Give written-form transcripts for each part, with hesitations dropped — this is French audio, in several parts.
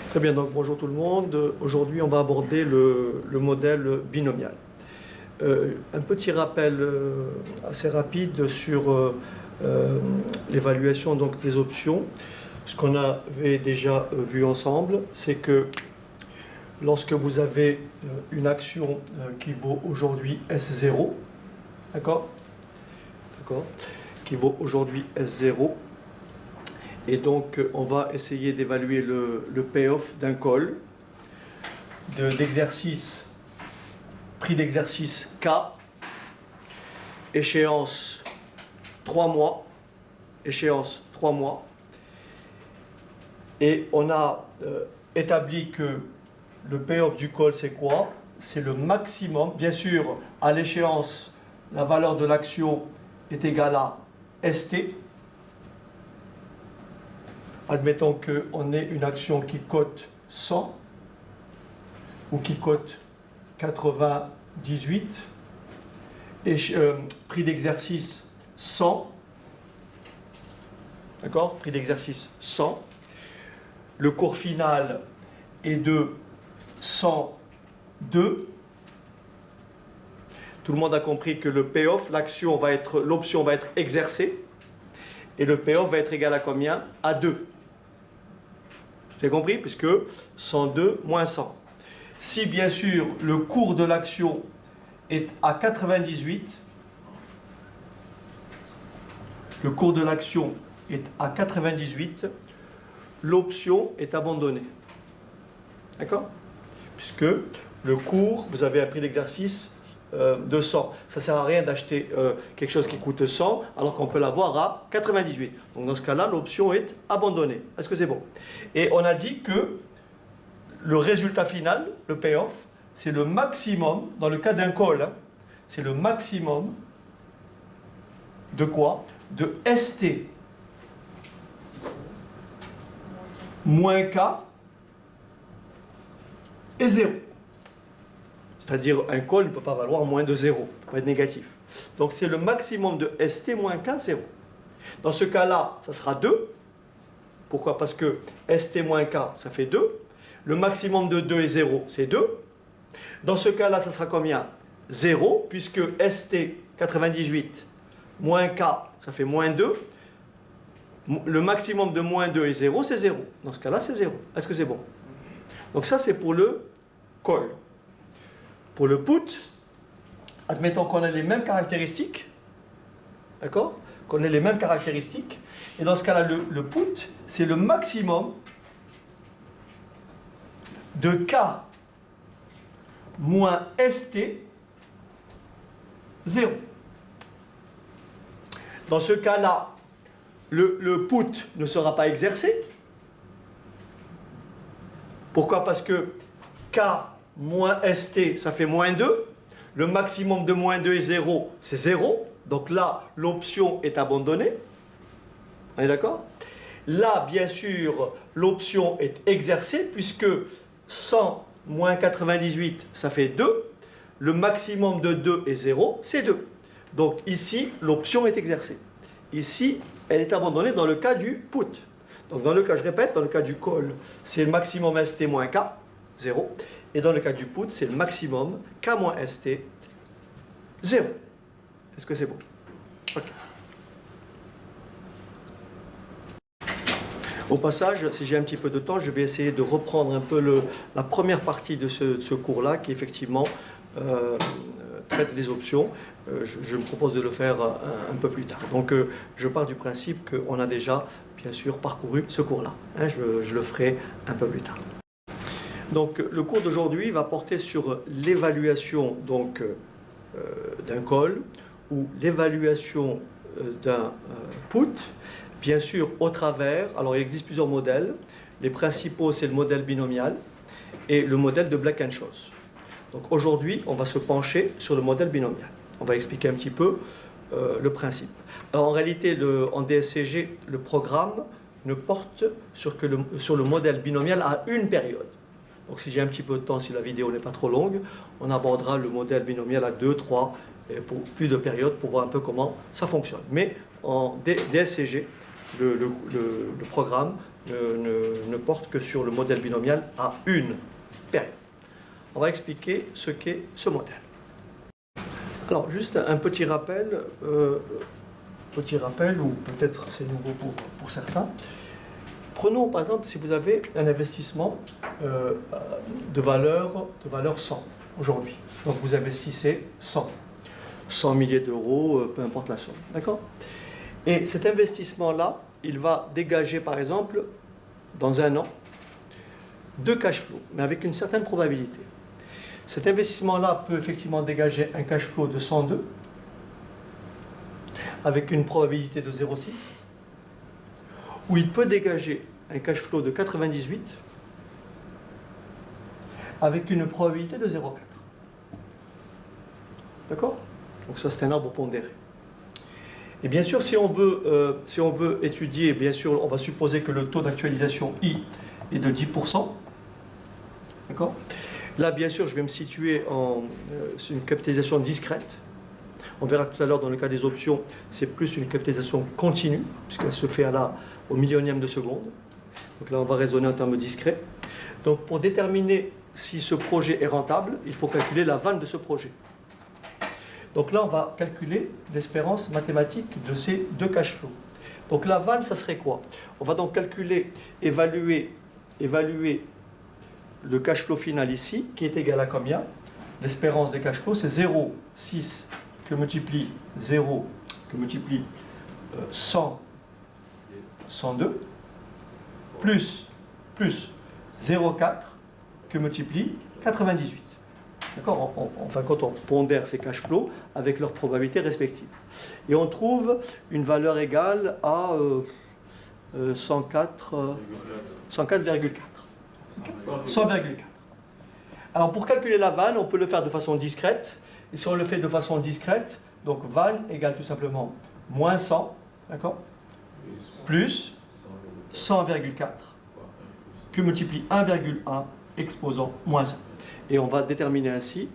Très bien, donc bonjour tout le monde. Aujourd'hui, on va aborder le modèle binomial. Un petit rappel assez rapide sur l'évaluation donc, des options. Ce qu'on avait déjà vu ensemble, c'est que lorsque vous avez une action qui vaut aujourd'hui S0, d'accord, qui vaut aujourd'hui S0, et donc, on va essayer d'évaluer le payoff d'un call d'exercice, prix d'exercice K, échéance 3 mois, et on a établi que le payoff du call, c'est quoi? C'est le maximum. Bien sûr, à l'échéance, la valeur de l'action est égale à ST. Admettons qu'on ait une action qui cote 100 ou qui cote 98, et prix d'exercice 100, d'accord, prix d'exercice 100, le cours final est de 102. Tout le monde a compris que le payoff, l'option va être exercée, et le payoff va être égal à combien? À 2. Vous avez compris? Puisque 102 moins 100. Si bien sûr le cours de l'action est à 98, l'option est abandonnée. D'accord? Puisque le cours, vous avez un prix d'exercice de 100. Ça ne sert à rien d'acheter quelque chose qui coûte 100 alors qu'on peut l'avoir à 98. Donc dans ce cas-là, l'option est abandonnée. Est-ce que c'est bon? Et on a dit que le résultat final, le payoff, c'est le maximum, dans le cas d'un call, hein, c'est le maximum de quoi? De ST moins K et 0. C'est-à-dire un call ne peut pas valoir moins de 0, ne peut pas être négatif. Donc c'est le maximum de ST moins K, 0. Dans ce cas-là, ça sera 2. Pourquoi? Parce que ST moins K, ça fait 2. Le maximum de 2 et 0, c'est 2. Dans ce cas-là, ça sera combien? 0, puisque ST 98 moins K, ça fait moins 2. Le maximum de moins 2 et 0, c'est 0. Dans ce cas-là, c'est 0. Est-ce que c'est bon? Donc ça, c'est pour le call. Pour le put, admettons qu'on ait les mêmes caractéristiques, d'accord? Qu'on ait les mêmes caractéristiques. Et dans ce cas-là, le put, c'est le maximum de K moins ST 0. Dans ce cas-là, le put ne sera pas exercé. Pourquoi? Parce que K moins ST, ça fait moins 2. Le maximum de moins 2 et 0, c'est 0. Donc là, l'option est abandonnée. On est d'accord? Là, bien sûr, l'option est exercée puisque 100 moins 98, ça fait 2. Le maximum de 2 et 0, c'est 2. Donc ici, l'option est exercée. Ici, elle est abandonnée dans le cas du put. Donc dans le cas, je répète, dans le cas du call, c'est le maximum ST moins K, 0. Et dans le cas du put, c'est le maximum K moins ST, 0. Est-ce que c'est bon? Ok. Au passage, si j'ai un petit peu de temps, je vais essayer de reprendre un peu la première partie de ce cours-là, qui effectivement traite des options. Je me propose de le faire un peu plus tard. Donc, je pars du principe qu'on a déjà, bien sûr, parcouru ce cours-là. Hein, je le ferai un peu plus tard. Donc, le cours d'aujourd'hui va porter sur l'évaluation d'un call ou l'évaluation d'un put. Bien sûr, au travers, alors il existe plusieurs modèles. Les principaux, c'est le modèle binomial et le modèle de Black-Scholes. Donc aujourd'hui, on va se pencher sur le modèle binomial. On va expliquer un petit peu le principe. Alors en réalité, en DSCG, le programme ne porte sur le modèle binomial à une période. Donc si j'ai un petit peu de temps, si la vidéo n'est pas trop longue, on abordera le modèle binomial à 2, 3, pour plus de périodes pour voir un peu comment ça fonctionne. Mais en DSCG, le programme ne porte que sur le modèle binomial à une période. On va expliquer ce qu'est ce modèle. Alors, juste un petit rappel, ou peut-être c'est nouveau pour certains. Prenons par exemple, si vous avez un investissement de valeur 100 aujourd'hui. Donc vous investissez 100 milliers d'euros, peu importe la somme. D'accord? Et cet investissement-là, il va dégager par exemple, dans un an, 2 cash flows, mais avec une certaine probabilité. Cet investissement-là peut effectivement dégager un cash flow de 102, avec une probabilité de 0,6, ou il peut dégager un cash flow de 98, avec une probabilité de 0,4. D'accord? Donc ça, c'est un arbre pondéré. Et bien sûr, si on veut étudier, bien sûr, on va supposer que le taux d'actualisation I est de 10%. D'accord? Là, bien sûr, je vais me situer sur une capitalisation discrète. On verra tout à l'heure, dans le cas des options, c'est plus une capitalisation continue, puisqu'elle se fait au millionième de seconde. Donc là, on va raisonner en termes discrets. Donc, pour déterminer si ce projet est rentable, il faut calculer la vanne de ce projet. Donc là, on va calculer l'espérance mathématique de ces 2 cash flows. Donc la vanne, ça serait quoi? On va donc évaluer le cash flow final ici, qui est égal à combien? L'espérance des cash flows, c'est 0,6 que multiplie 0, que multiplie 100, 102, plus 0,4 que multiplie 98. D'accord? Enfin, quand on pondère ces cash flows avec leurs probabilités respectives. Et on trouve une valeur égale à 104,4. 100,4. Alors, pour calculer la vanne, on peut le faire de façon discrète. Et si on le fait de façon discrète, donc vanne égale tout simplement moins 100, d'accord, plus 100,4 que multiplie 1,1 exposant moins 1. Et on va déterminer ainsi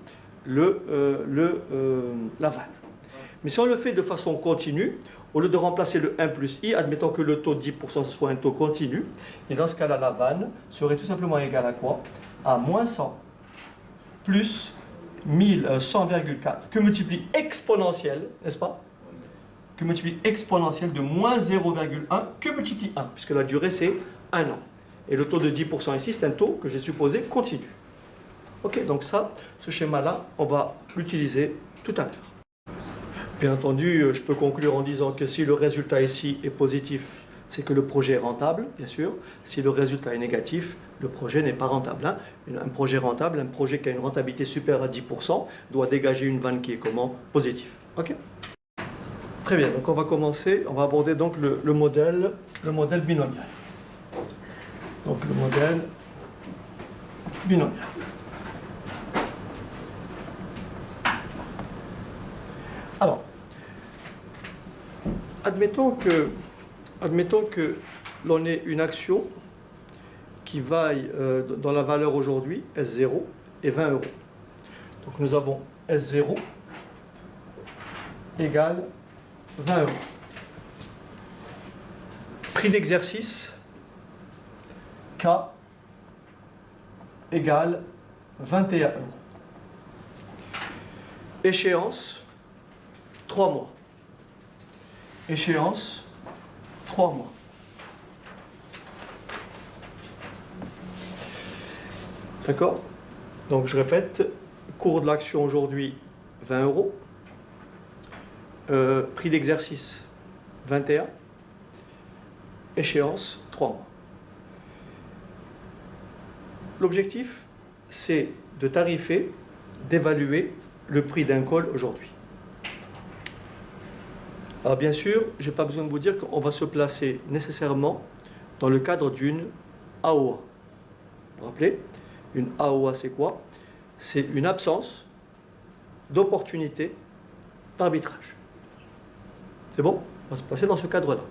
la vanne. Mais si on le fait de façon continue, au lieu de remplacer le 1 plus i, admettons que le taux de 10% soit un taux continu, et dans ce cas-là, la vanne serait tout simplement égale à quoi? À moins 100 plus 100,4 que multiplie exponentielle, n'est-ce pas? Que multiplie exponentielle de moins 0,1 que multiplie 1, puisque la durée c'est 1 an. Et le taux de 10% ici, c'est un taux que j'ai supposé continu. Ok, donc ça, ce schéma-là, on va l'utiliser tout à l'heure. Bien entendu, je peux conclure en disant que si le résultat ici est positif, c'est que le projet est rentable, bien sûr. Si le résultat est négatif, le projet n'est pas rentable. Hein. Un projet rentable, un projet qui a une rentabilité supérieure à 10%, doit dégager une vanne qui est comment? Positive. Ok? Très bien, donc on va commencer, on va aborder donc le modèle binomial. Donc le modèle binomial. Alors, admettons que l'on ait une action qui vaille dans la valeur aujourd'hui S0 et 20 euros. Donc nous avons S0 égale 20 euros. Prix d'exercice K égale 21 euros. Échéance 3 mois. Échéance 3 mois. D'accord? Donc je répète, cours de l'action aujourd'hui 20 euros. Prix d'exercice 21. Échéance 3 mois. L'objectif, c'est de tarifer, d'évaluer le prix d'un call aujourd'hui. Alors bien sûr, je n'ai pas besoin de vous dire qu'on va se placer nécessairement dans le cadre d'une AOA. Vous vous rappelez? Une AOA, c'est quoi? C'est une absence d'opportunité d'arbitrage. C'est bon? On va se placer dans ce cadre-là.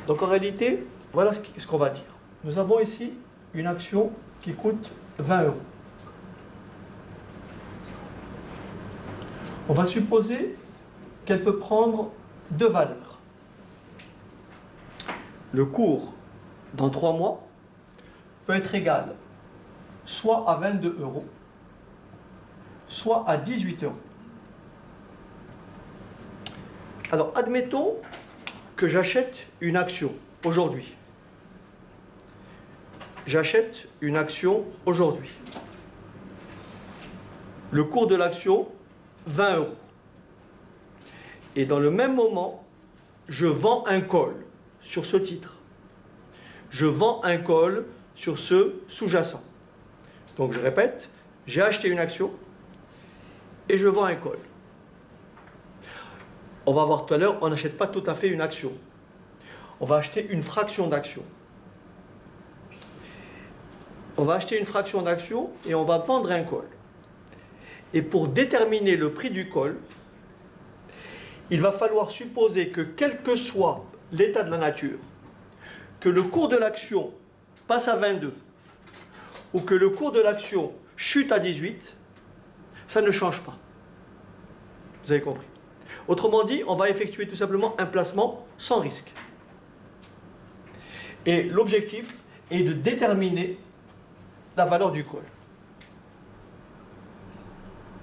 Donc en réalité, voilà ce qu'on va dire. Nous avons ici une action qui coûte 20 euros. On va supposer qu'elle peut prendre 2 valeurs. le cours dans 3 mois peut être égal soit à 22 euros, soit à 18 euros. Alors, admettons que j'achète une action aujourd'hui. J'achète une action aujourd'hui. Le cours de l'action, 20 euros. Et dans le même moment, je vends un call sur ce titre. Je vends un call sur ce sous-jacent. Donc je répète, j'ai acheté une action et je vends un call. On va voir tout à l'heure, on n'achète pas tout à fait une action. On va acheter une fraction d'action. On va acheter une fraction d'action et on va vendre un call. Et pour déterminer le prix du call, il va falloir supposer que quel que soit l'état de la nature, que le cours de l'action passe à 22 ou que le cours de l'action chute à 18, ça ne change pas. Vous avez compris? Autrement dit, on va effectuer tout simplement un placement sans risque. Et l'objectif est de déterminer la valeur du call.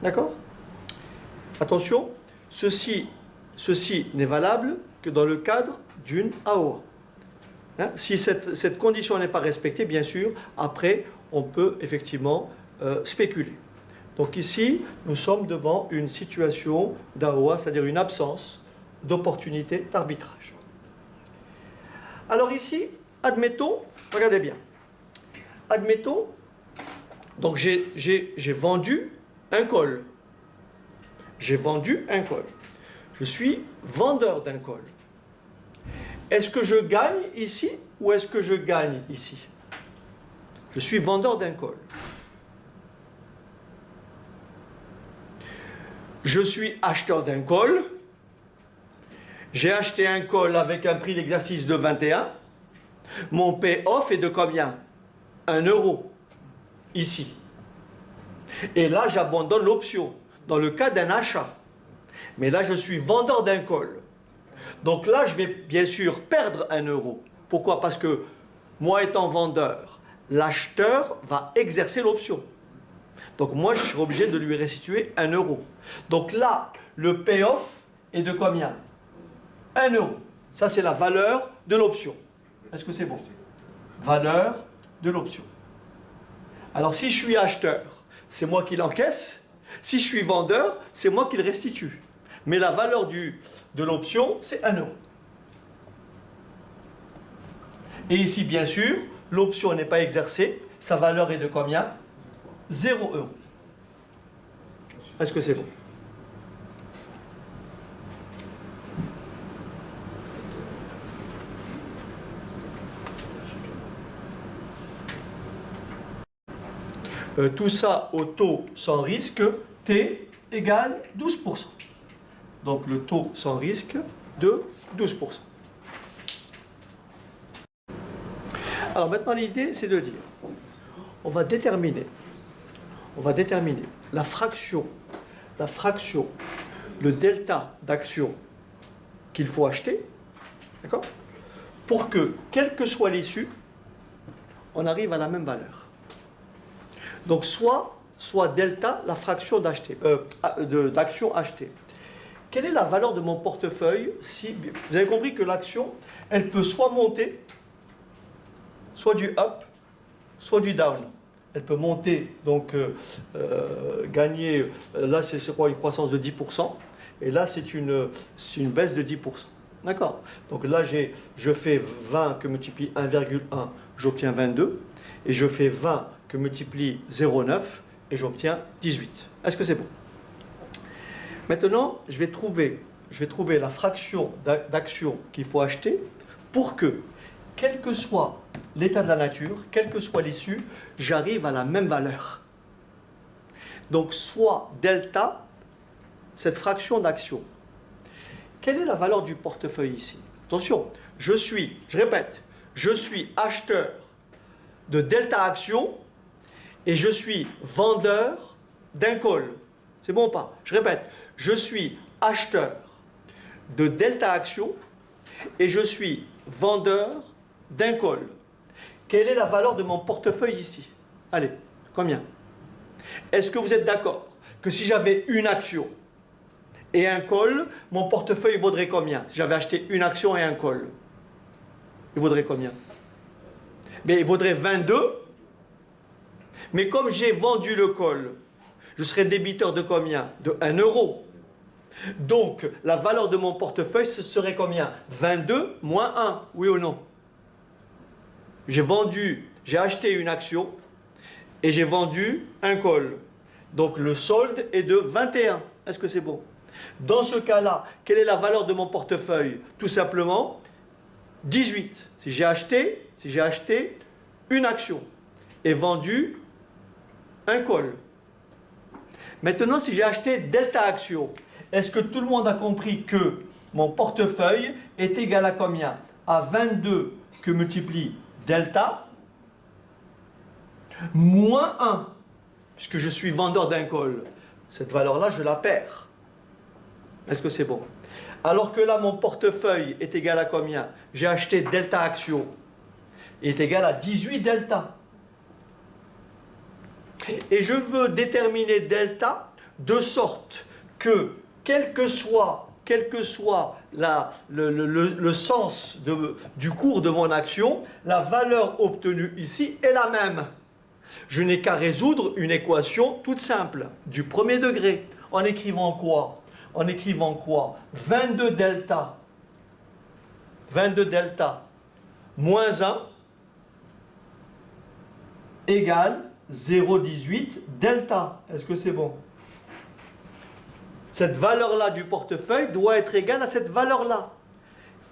D'accord? Attention, ceci n'est valable que dans le cadre d'une AOA. Hein? Si cette condition n'est pas respectée, bien sûr, après, on peut effectivement spéculer. Donc ici, nous sommes devant une situation d'AOA, c'est-à-dire une absence d'opportunité d'arbitrage. Alors ici, admettons, regardez bien, admettons, donc j'ai vendu un call. J'ai vendu un call. Je suis vendeur d'un call. Est-ce que je gagne ici ou est-ce que je gagne ici? Je suis vendeur d'un call. Je suis acheteur d'un call. J'ai acheté un call avec un prix d'exercice de 21. Mon payoff est de combien? 1 euro. Ici. Et là, j'abandonne l'option dans le cas d'un achat. Mais là, je suis vendeur d'un call. Donc là, je vais bien sûr perdre 1 euro. Pourquoi? Parce que moi étant vendeur, l'acheteur va exercer l'option. Donc moi, je serai obligé de lui restituer 1 euro. Donc là, le payoff est de combien? 1 euro. Ça, c'est la valeur de l'option. Est-ce que c'est bon? Valeur de l'option. Alors, si je suis acheteur, c'est moi qui l'encaisse. Si je suis vendeur, c'est moi qui le restitue. Mais la valeur de l'option, c'est 1 euro. Et ici, bien sûr, l'option n'est pas exercée. Sa valeur est de combien? 0 euro. Est-ce que c'est bon? Tout ça au taux sans risque, T égale 12%. Donc le taux sans risque de 12%. Alors maintenant l'idée c'est de dire, on va déterminer la fraction, le delta d'action qu'il faut acheter, d'accord, pour que, quelle que soit l'issue, on arrive à la même valeur. Donc soit delta, la fraction d'action achetée. Quelle est la valeur de mon portefeuille si, vous avez compris que l'action, elle peut soit monter, soit du up, soit du down. Elle peut monter, donc gagner, là c'est quoi, une croissance de 10%, et là c'est une baisse de 10%. D'accord? Donc là je fais 20 que multiplie 1,1, j'obtiens 22, et je fais 20 que multiplie 0,9 et j'obtiens 18. Est-ce que c'est bon? Maintenant, je vais trouver la fraction d'action qu'il faut acheter pour que, quel que soit l'état de la nature, quelle que soit l'issue, j'arrive à la même valeur. Donc, soit delta, cette fraction d'action. Quelle est la valeur du portefeuille ici? Attention, je répète, je suis acheteur de delta action et je suis vendeur d'un call. C'est bon ou pas? Je répète, je suis acheteur de delta action et je suis vendeur d'un call. Quelle est la valeur de mon portefeuille ici? Allez, combien? Est-ce que vous êtes d'accord que si j'avais une action et un call, mon portefeuille vaudrait combien? Si j'avais acheté une action et un call, il vaudrait combien? Mais il vaudrait 22. Mais comme j'ai vendu le call, je serais débiteur de combien? De 1 euro. Donc, la valeur de mon portefeuille, ce serait combien? 22 moins 1, oui ou non? J'ai acheté une action et j'ai vendu un call. Donc, le solde est de 21. Est-ce que c'est bon? Dans ce cas-là, quelle est la valeur de mon portefeuille? Tout simplement, 18. Si j'ai acheté une action et vendu un call. Maintenant, si j'ai acheté Delta Action, est-ce que tout le monde a compris que mon portefeuille est égal à combien? À 22 que multiplie Delta moins 1, puisque je suis vendeur d'un call. Cette valeur-là, je la perds. Est-ce que c'est bon? Alors que là, mon portefeuille est égal à combien? J'ai acheté Delta Action. Il est égal à 18 Delta. Et je veux déterminer Delta de sorte que, quel que soit le sens du cours de mon action, la valeur obtenue ici est la même. Je n'ai qu'à résoudre une équation toute simple, du premier degré. En écrivant quoi? En écrivant quoi? 22 delta moins 1 égale 0,18 delta. Est-ce que c'est bon? Cette valeur-là du portefeuille doit être égale à cette valeur-là,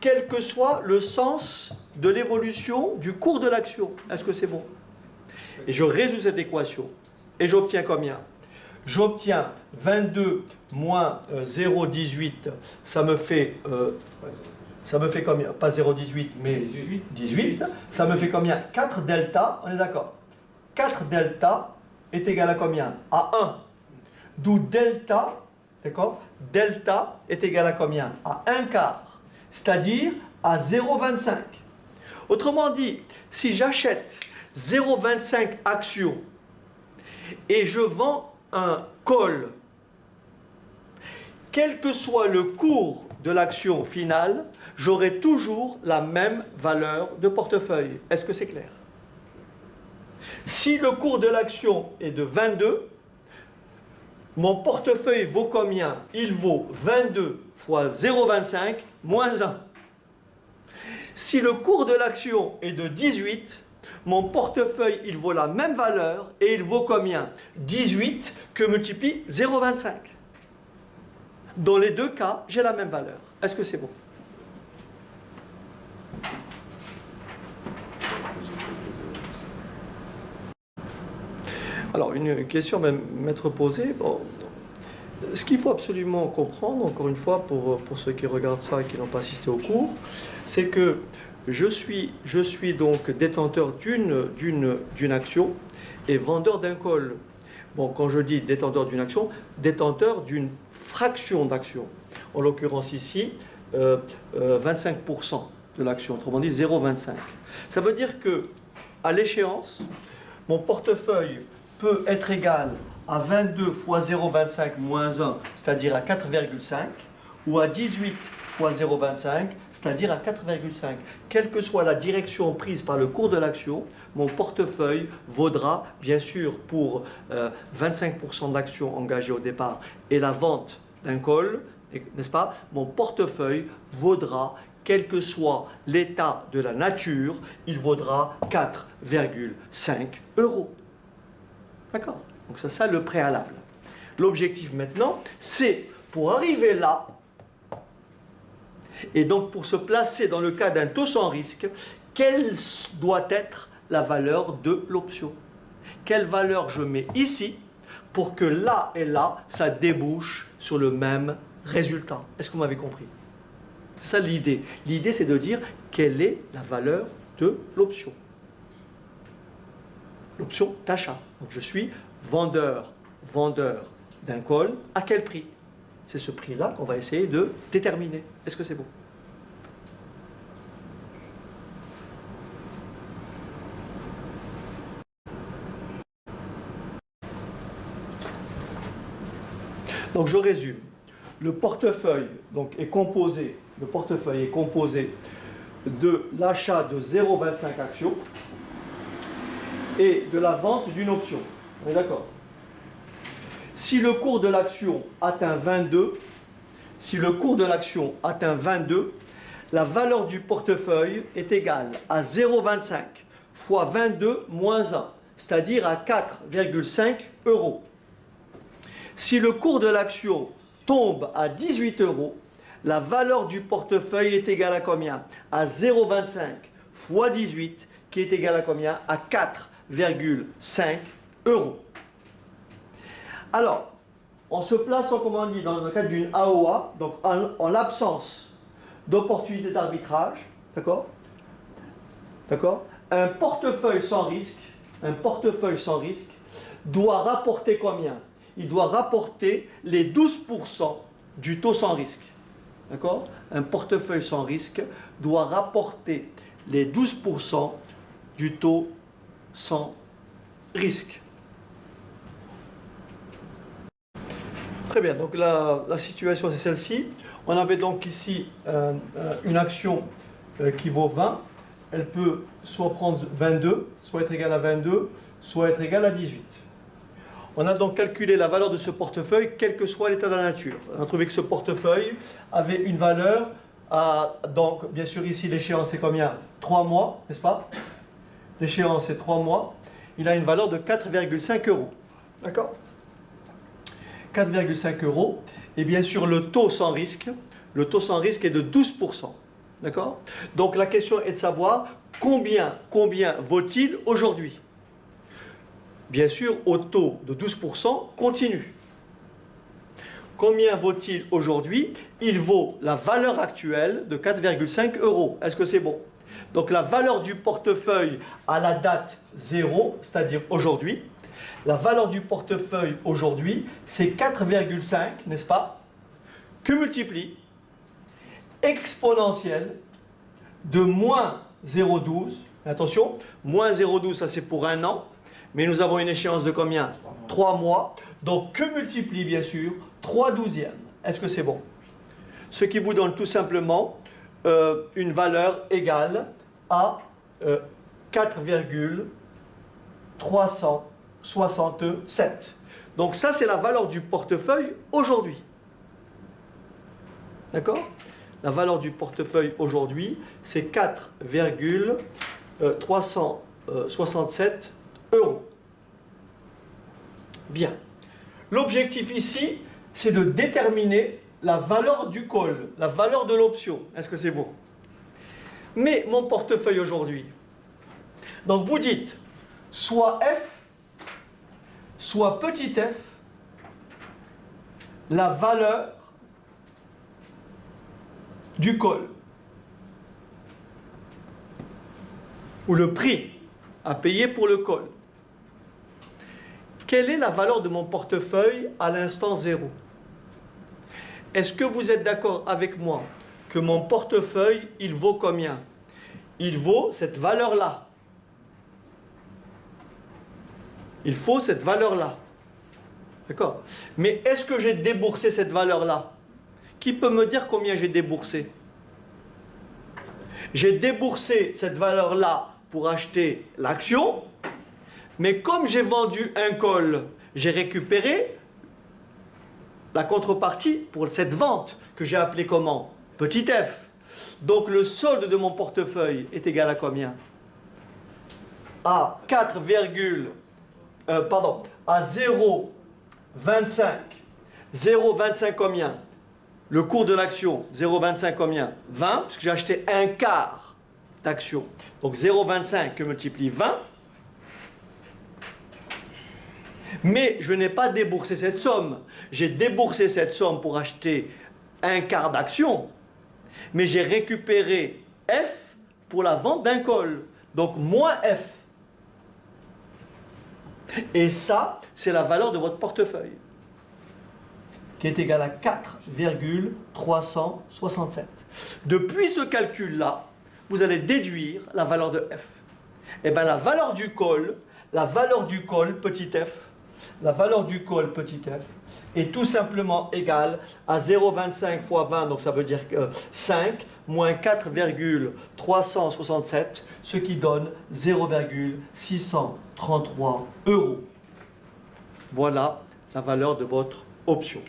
quel que soit le sens de l'évolution du cours de l'action. Est-ce que c'est bon? Et je résous cette équation. Et j'obtiens combien? J'obtiens 22 moins 0,18. Ça me fait combien? Pas 0,18, mais 18. Ça me fait combien? 4 delta. On est d'accord? 4 delta est égal à combien? À 1. D'où delta, d'accord? Delta est égal à combien? À 1 quart. C'est-à-dire à 0,25. Autrement dit, si j'achète 0,25 actions et je vends un call, quel que soit le cours de l'action finale, j'aurai toujours la même valeur de portefeuille. Est-ce que c'est clair? Si le cours de l'action est de 22, mon portefeuille vaut combien? Il vaut 22 fois 0,25 moins 1. Si le cours de l'action est de 18, mon portefeuille, il vaut la même valeur et il vaut combien? 18 que multiplie 0,25. Dans les deux cas, j'ai la même valeur. Est-ce que c'est bon? Alors, une question va m'être posée. Bon, ce qu'il faut absolument comprendre, encore une fois, pour ceux qui regardent ça et qui n'ont pas assisté au cours, c'est que je suis donc détenteur d'une action et vendeur d'un call. Bon, quand je dis détenteur d'une action, détenteur d'une fraction d'action. En l'occurrence ici, 25% de l'action, autrement dit 0,25. Ça veut dire que, à l'échéance, mon portefeuille peut être égal à 22 fois 0,25 moins 1, c'est-à-dire à 4,5, ou à 18 fois 0,25, c'est-à-dire à 4,5. Quelle que soit la direction prise par le cours de l'action, mon portefeuille vaudra, bien sûr, pour 25% d'actions engagées au départ et la vente d'un call, n'est-ce pas? Mon portefeuille vaudra, quel que soit l'état de la nature, il vaudra 4,5 euros. D'accord? Donc c'est ça le préalable. L'objectif maintenant, c'est pour arriver là, et donc pour se placer dans le cas d'un taux sans risque, quelle doit être la valeur de l'option? Quelle valeur je mets ici pour que là et là, ça débouche sur le même résultat? Est-ce que vous m'avez compris? C'est ça l'idée. L'idée, c'est de dire quelle est la valeur de l'option. L'option d'achat. Donc je suis vendeur d'un call, à quel prix? C'est ce prix-là qu'on va essayer de déterminer. Est-ce que c'est bon? Donc je résume. Le portefeuille est composé de l'achat de 0,25 actions et de la vente d'une option. On est d'accord? Si le cours de l'action atteint 22, la valeur du portefeuille est égale à 0,25 fois 22 moins 1, c'est-à-dire à 4,5 euros. Si le cours de l'action tombe à 18 euros, la valeur du portefeuille est égale à combien? À 0,25 fois 18, qui est égal à combien? À 4,5 euros. Alors, on se place, comme on dit, dans le cadre d'une AOA, donc en l'absence d'opportunité d'arbitrage, d'accord? D'accord? Un portefeuille sans risque doit rapporter combien? Il doit rapporter les 12% du taux sans risque. D'accord? Un portefeuille sans risque doit rapporter les 12% du taux sans risque. Très bien, donc la situation c'est celle-ci. On avait donc ici une action qui vaut 20. Elle peut soit prendre 22, soit être égale à 22, soit être égale à 18. On a donc calculé la valeur de ce portefeuille, quel que soit l'état de la nature. On a trouvé que ce portefeuille avait une valeur donc bien sûr ici l'échéance c'est combien? 3 mois, n'est-ce pas? L'échéance c'est 3 mois. Il a une valeur de 4,5 euros. D'accord? 4,5 euros. Et bien sûr le taux sans risque est de 12%. D'accord? Donc la question est de savoir combien vaut-il aujourd'hui? Bien sûr, au taux de 12% continu. Combien vaut-il aujourd'hui? Il vaut la valeur actuelle de 4,5 euros. Est-ce que c'est bon? Donc la valeur du portefeuille à la date 0, c'est-à-dire aujourd'hui, la valeur du portefeuille aujourd'hui, c'est 4,5, n'est-ce pas? Que multiplie exponentielle de moins 0,12. Attention, moins 0,12, ça c'est pour un an. Mais nous avons une échéance de combien? 3 mois. Donc, que multiplie, bien sûr, 3/12e. Est-ce que c'est bon? Ce qui vous donne tout simplement une valeur égale à 4,367. Donc, ça, c'est la valeur du portefeuille aujourd'hui. D'accord? La valeur du portefeuille aujourd'hui, c'est 4,367 euros. Bien. L'objectif ici, c'est de déterminer la valeur du call, la valeur de l'option. Est-ce que c'est bon? Mais mon portefeuille aujourd'hui, donc vous dites soit F, soit petit f, la valeur du call, ou le prix à payer pour le call. Quelle est la valeur de mon portefeuille à l'instant 0? Est-ce que vous êtes d'accord avec moi que mon portefeuille, il vaut combien? Il vaut cette valeur-là. Il faut cette valeur-là. D'accord? Mais est-ce que j'ai déboursé cette valeur-là? Qui peut me dire combien j'ai déboursé? J'ai déboursé cette valeur-là pour acheter l'action, mais comme j'ai vendu un call, j'ai récupéré la contrepartie pour cette vente que j'ai appelée comment? Petit f. Donc le solde de mon portefeuille est égal à combien? À 0,25. 0,25 combien? Le cours de l'action, 0,25 combien? 20, parce que j'ai acheté un quart d'action. Donc 0,25 que multiplie 20. Mais je n'ai pas déboursé cette somme. J'ai déboursé cette somme pour acheter un quart d'action. Mais j'ai récupéré F pour la vente d'un call. Donc moins F. Et ça, c'est la valeur de votre portefeuille, qui est égale à 4,367. Depuis ce calcul-là, vous allez déduire la valeur de F. Et bien la valeur du call, petit f, la valeur du col petit f, est tout simplement égale à 0,25 fois 20, donc ça veut dire 5, moins 4,367, ce qui donne 0,633 €. Voilà la valeur de votre option.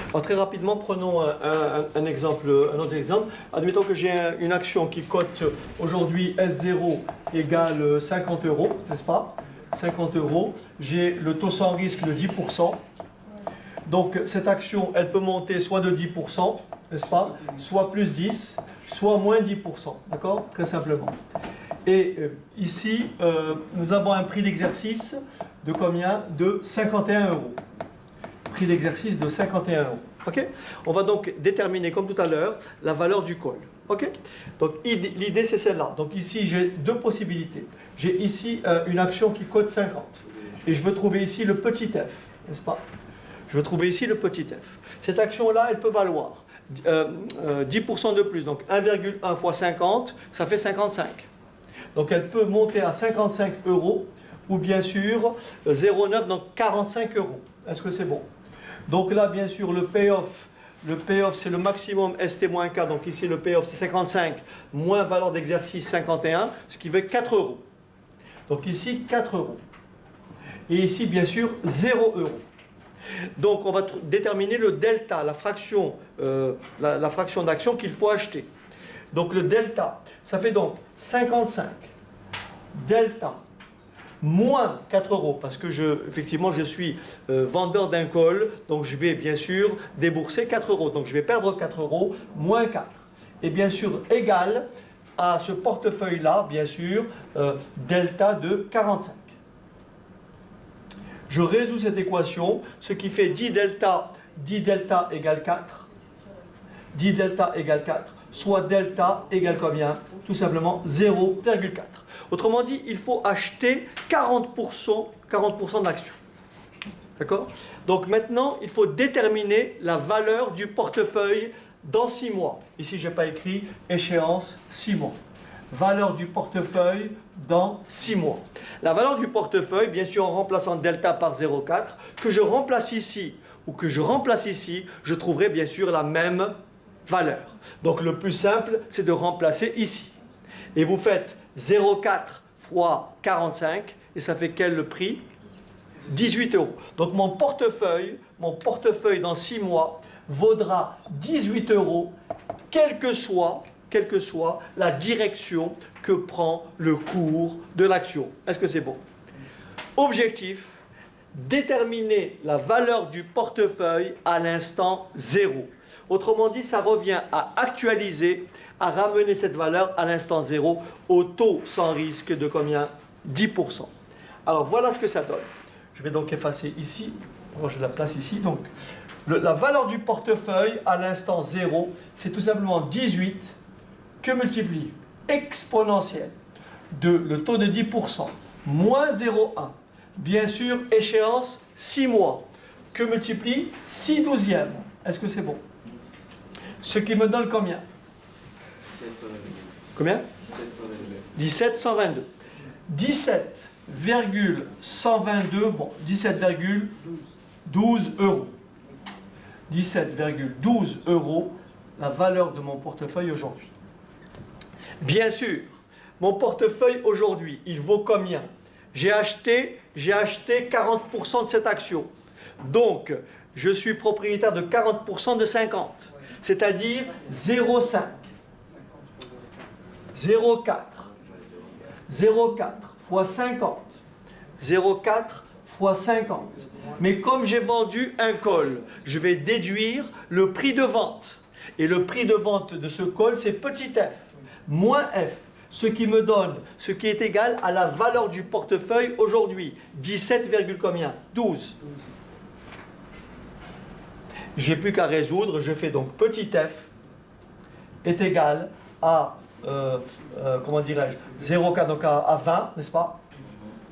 Alors, très rapidement, prenons un exemple, un autre exemple. Admettons que j'ai une action qui cote aujourd'hui S0 égale 50 €, n'est-ce pas? 50 €. J'ai le taux sans risque de 10%. Donc cette action, elle peut monter soit de 10%, n'est-ce pas? Soit plus 10, soit moins 10%. D'accord? Très simplement. Et ici, nous avons un prix d'exercice de combien? De 51 €. Prix d'exercice de 51 €. Ok? On va donc déterminer, comme tout à l'heure, la valeur du col. Ok? Donc l'idée, c'est celle-là. Donc ici, j'ai deux possibilités. J'ai ici une action qui cote 50. Et je veux trouver ici le petit f, n'est-ce pas? Je veux trouver ici le petit f. Cette action-là, elle peut valoir 10% de plus. Donc 1,1 fois 50, ça fait 55. Donc elle peut monter à 55 € ou bien sûr 0,9, donc 45 €. Est-ce que c'est bon? Donc là, bien sûr, le payoff, c'est le maximum ST-K. Donc ici, le payoff, c'est 55 moins valeur d'exercice 51, ce qui fait 4 €. Donc ici, 4 €. Et ici, bien sûr, 0 €. Donc on va déterminer le delta, la fraction d'action qu'il faut acheter. Donc le delta, ça fait donc 55 delta moins 4 €, parce que effectivement je suis vendeur d'un col, donc je vais bien sûr débourser 4 €. Donc je vais perdre 4 € moins 4. Et bien sûr égal à ce portefeuille-là, bien sûr, delta de 45. Je résous cette équation, ce qui fait 10 delta égale 4. 10 delta égale 4, soit delta égale combien? Tout simplement 0,4. Autrement dit, il faut acheter 40% de l'action. D'accord? Donc maintenant, il faut déterminer la valeur du portefeuille dans 6 mois. Ici, je n'ai pas écrit échéance 6 mois. Valeur du portefeuille dans 6 mois. La valeur du portefeuille, bien sûr, en remplaçant delta par 0,4, que je remplace ici ou que je remplace ici, je trouverai bien sûr la même valeur. Donc le plus simple, c'est de remplacer ici. Et vous faites 0,4 fois 45, et ça fait quel le prix? 18 €. Donc mon portefeuille dans 6 mois vaudra 18 €, quelle que soit la direction que prend le cours de l'action. Est-ce que c'est bon? Objectif, déterminer la valeur du portefeuille à l'instant 0. Autrement dit, ça revient à actualiser, à ramener cette valeur à l'instant 0 au taux sans risque de combien? 10%. Alors voilà ce que ça donne. Je vais donc effacer ici, j'ai de la place ici. Donc la valeur du portefeuille à l'instant 0, c'est tout simplement 18 que multiplie exponentielle de le taux de 10% moins 0,1. Bien sûr, échéance 6 mois, que multiplie 6 douzièmes. Est-ce que c'est bon? Ce qui me donne combien? 1722. Combien? 1722. 17,122, bon, 17,12 €. 17,12 € la valeur de mon portefeuille aujourd'hui. Bien sûr, mon portefeuille aujourd'hui, il vaut combien? J'ai acheté 40% de cette action. Donc, je suis propriétaire de 40% de 50. C'est-à-dire 0,5. 0,4. 0,4 fois 50. 0,4 fois 50. Mais comme j'ai vendu un col, je vais déduire le prix de vente. Et le prix de vente de ce col, c'est petit f, moins f. Ce qui me donne, ce qui est égal à la valeur du portefeuille aujourd'hui. 17, combien? 12. J'ai plus qu'à résoudre, je fais donc petit f est égal à, comment dirais-je, 0,4, donc à 20, n'est-ce pas?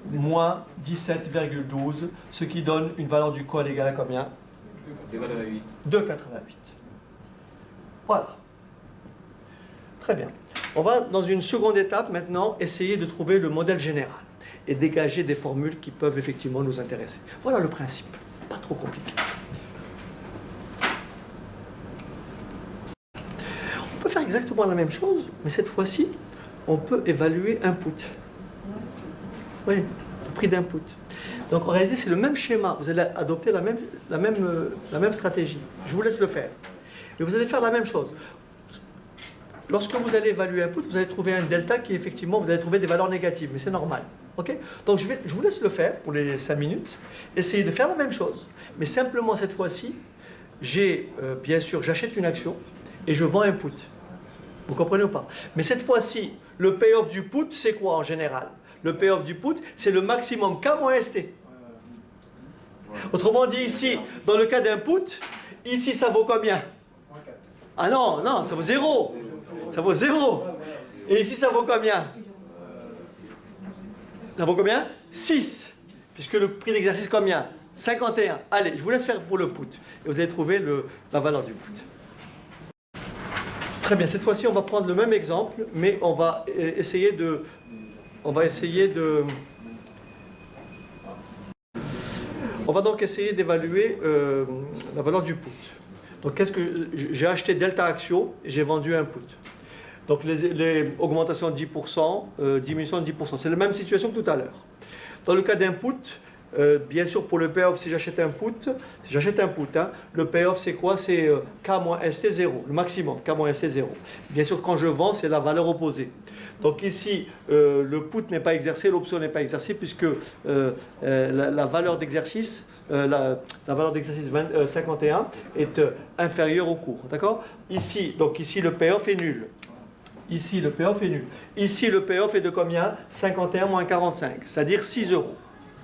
Moins 17,12, ce qui donne une valeur du col égale à combien? 2,88. 2,88. Voilà. Très bien. On va, dans une seconde étape, maintenant, essayer de trouver le modèle général et dégager des formules qui peuvent effectivement nous intéresser. Voilà le principe. Pas trop compliqué. On peut faire exactement la même chose, mais cette fois-ci, on peut évaluer input. Oui, le prix d'input. Donc en réalité, c'est le même schéma. Vous allez adopter la même stratégie. Je vous laisse le faire. Et vous allez faire la même chose. Lorsque vous allez évaluer input, vous allez trouver un delta qui, effectivement, vous allez trouver des valeurs négatives. Mais c'est normal. Okay? Donc je vous laisse le faire pour les 5 minutes. Essayez de faire la même chose. Mais simplement, cette fois-ci, bien sûr, j'achète une action et je vends un put. Vous comprenez ou pas? Mais cette fois-ci, le payoff du put, c'est quoi en général? Le payoff du put, c'est le maximum K moins ST. Autrement dit, ici, dans le cas d'un put, ici, ça vaut combien? Ah non, non, ça vaut 0. Ça vaut 0. Et ici, ça vaut combien? Ça vaut combien? 6. Puisque le prix d'exercice, combien? 51. Allez, je vous laisse faire pour le put. Et vous allez trouver la valeur du put. Très bien, cette fois-ci, on va prendre le même exemple, mais on va essayer de... On va donc essayer d'évaluer la valeur du put. Donc, j'ai acheté delta action et j'ai vendu un put. Donc, les augmentations de 10%, diminution de 10%. C'est la même situation que tout à l'heure. Dans le cas d'un put, bien sûr, pour le payoff, si j'achète un put, hein, le payoff, c'est quoi? C'est K moins ST 0, le maximum, K moins ST 0. Bien sûr, quand je vends, c'est la valeur opposée. Donc ici, le put n'est pas exercé, l'option n'est pas exercée, puisque la valeur d'exercice, la valeur d'exercice 51 est inférieure au cours. D'accord? Ici, le payoff est nul. Ici, le payoff est nul. Ici, le payoff est de combien? 51 moins 45, c'est-à-dire 6 euros.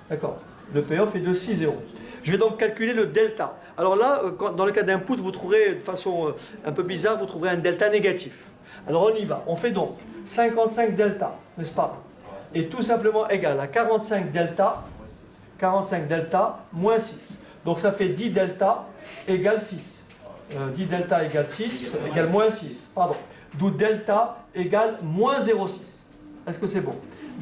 D'accord? Le payoff est de 6 euros. Je vais donc calculer le delta. Alors là, dans le cas d'input, vous trouverez de façon un peu bizarre, vous trouverez un delta négatif. Alors on y va. On fait donc 55 delta, n'est-ce pas? Et tout simplement égal à 45 delta moins 6. Donc ça fait 10 delta égale 6. 10 delta égale 6, égale moins 6. Pardon. D'où delta égale moins 0,6. Est-ce que c'est bon?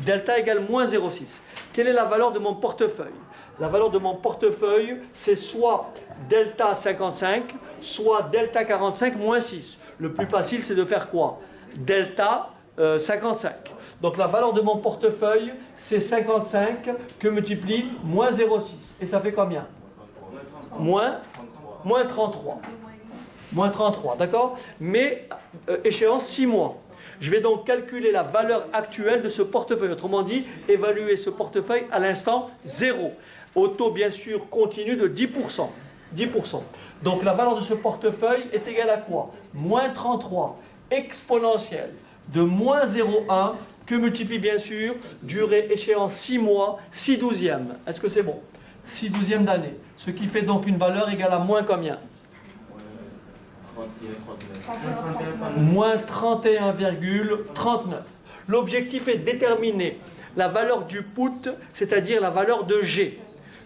Delta égale moins 0,6. Quelle est la valeur de mon portefeuille? La valeur de mon portefeuille, c'est soit delta 55, soit delta 45 moins 6. Le plus facile, c'est de faire quoi? Delta 55. Donc la valeur de mon portefeuille, c'est 55 que multiplie moins 0,6. Et ça fait combien? Moins 33. Moins 33, d'accord? Mais échéance 6 mois. Je vais donc calculer la valeur actuelle de ce portefeuille. Autrement dit, évaluer ce portefeuille à l'instant 0. Au taux, bien sûr, continu de 10%. 10%. Donc la valeur de ce portefeuille est égale à quoi? Moins 33 exponentielle de moins 0,1 que multiplie, bien sûr, durée échéance 6 mois, 6 douzièmes. Est-ce que c'est bon? 6 douzièmes d'année. Ce qui fait donc une valeur égale à moins combien? Moins 31,39. L'objectif est de déterminer la valeur du put, c'est-à-dire la valeur de G.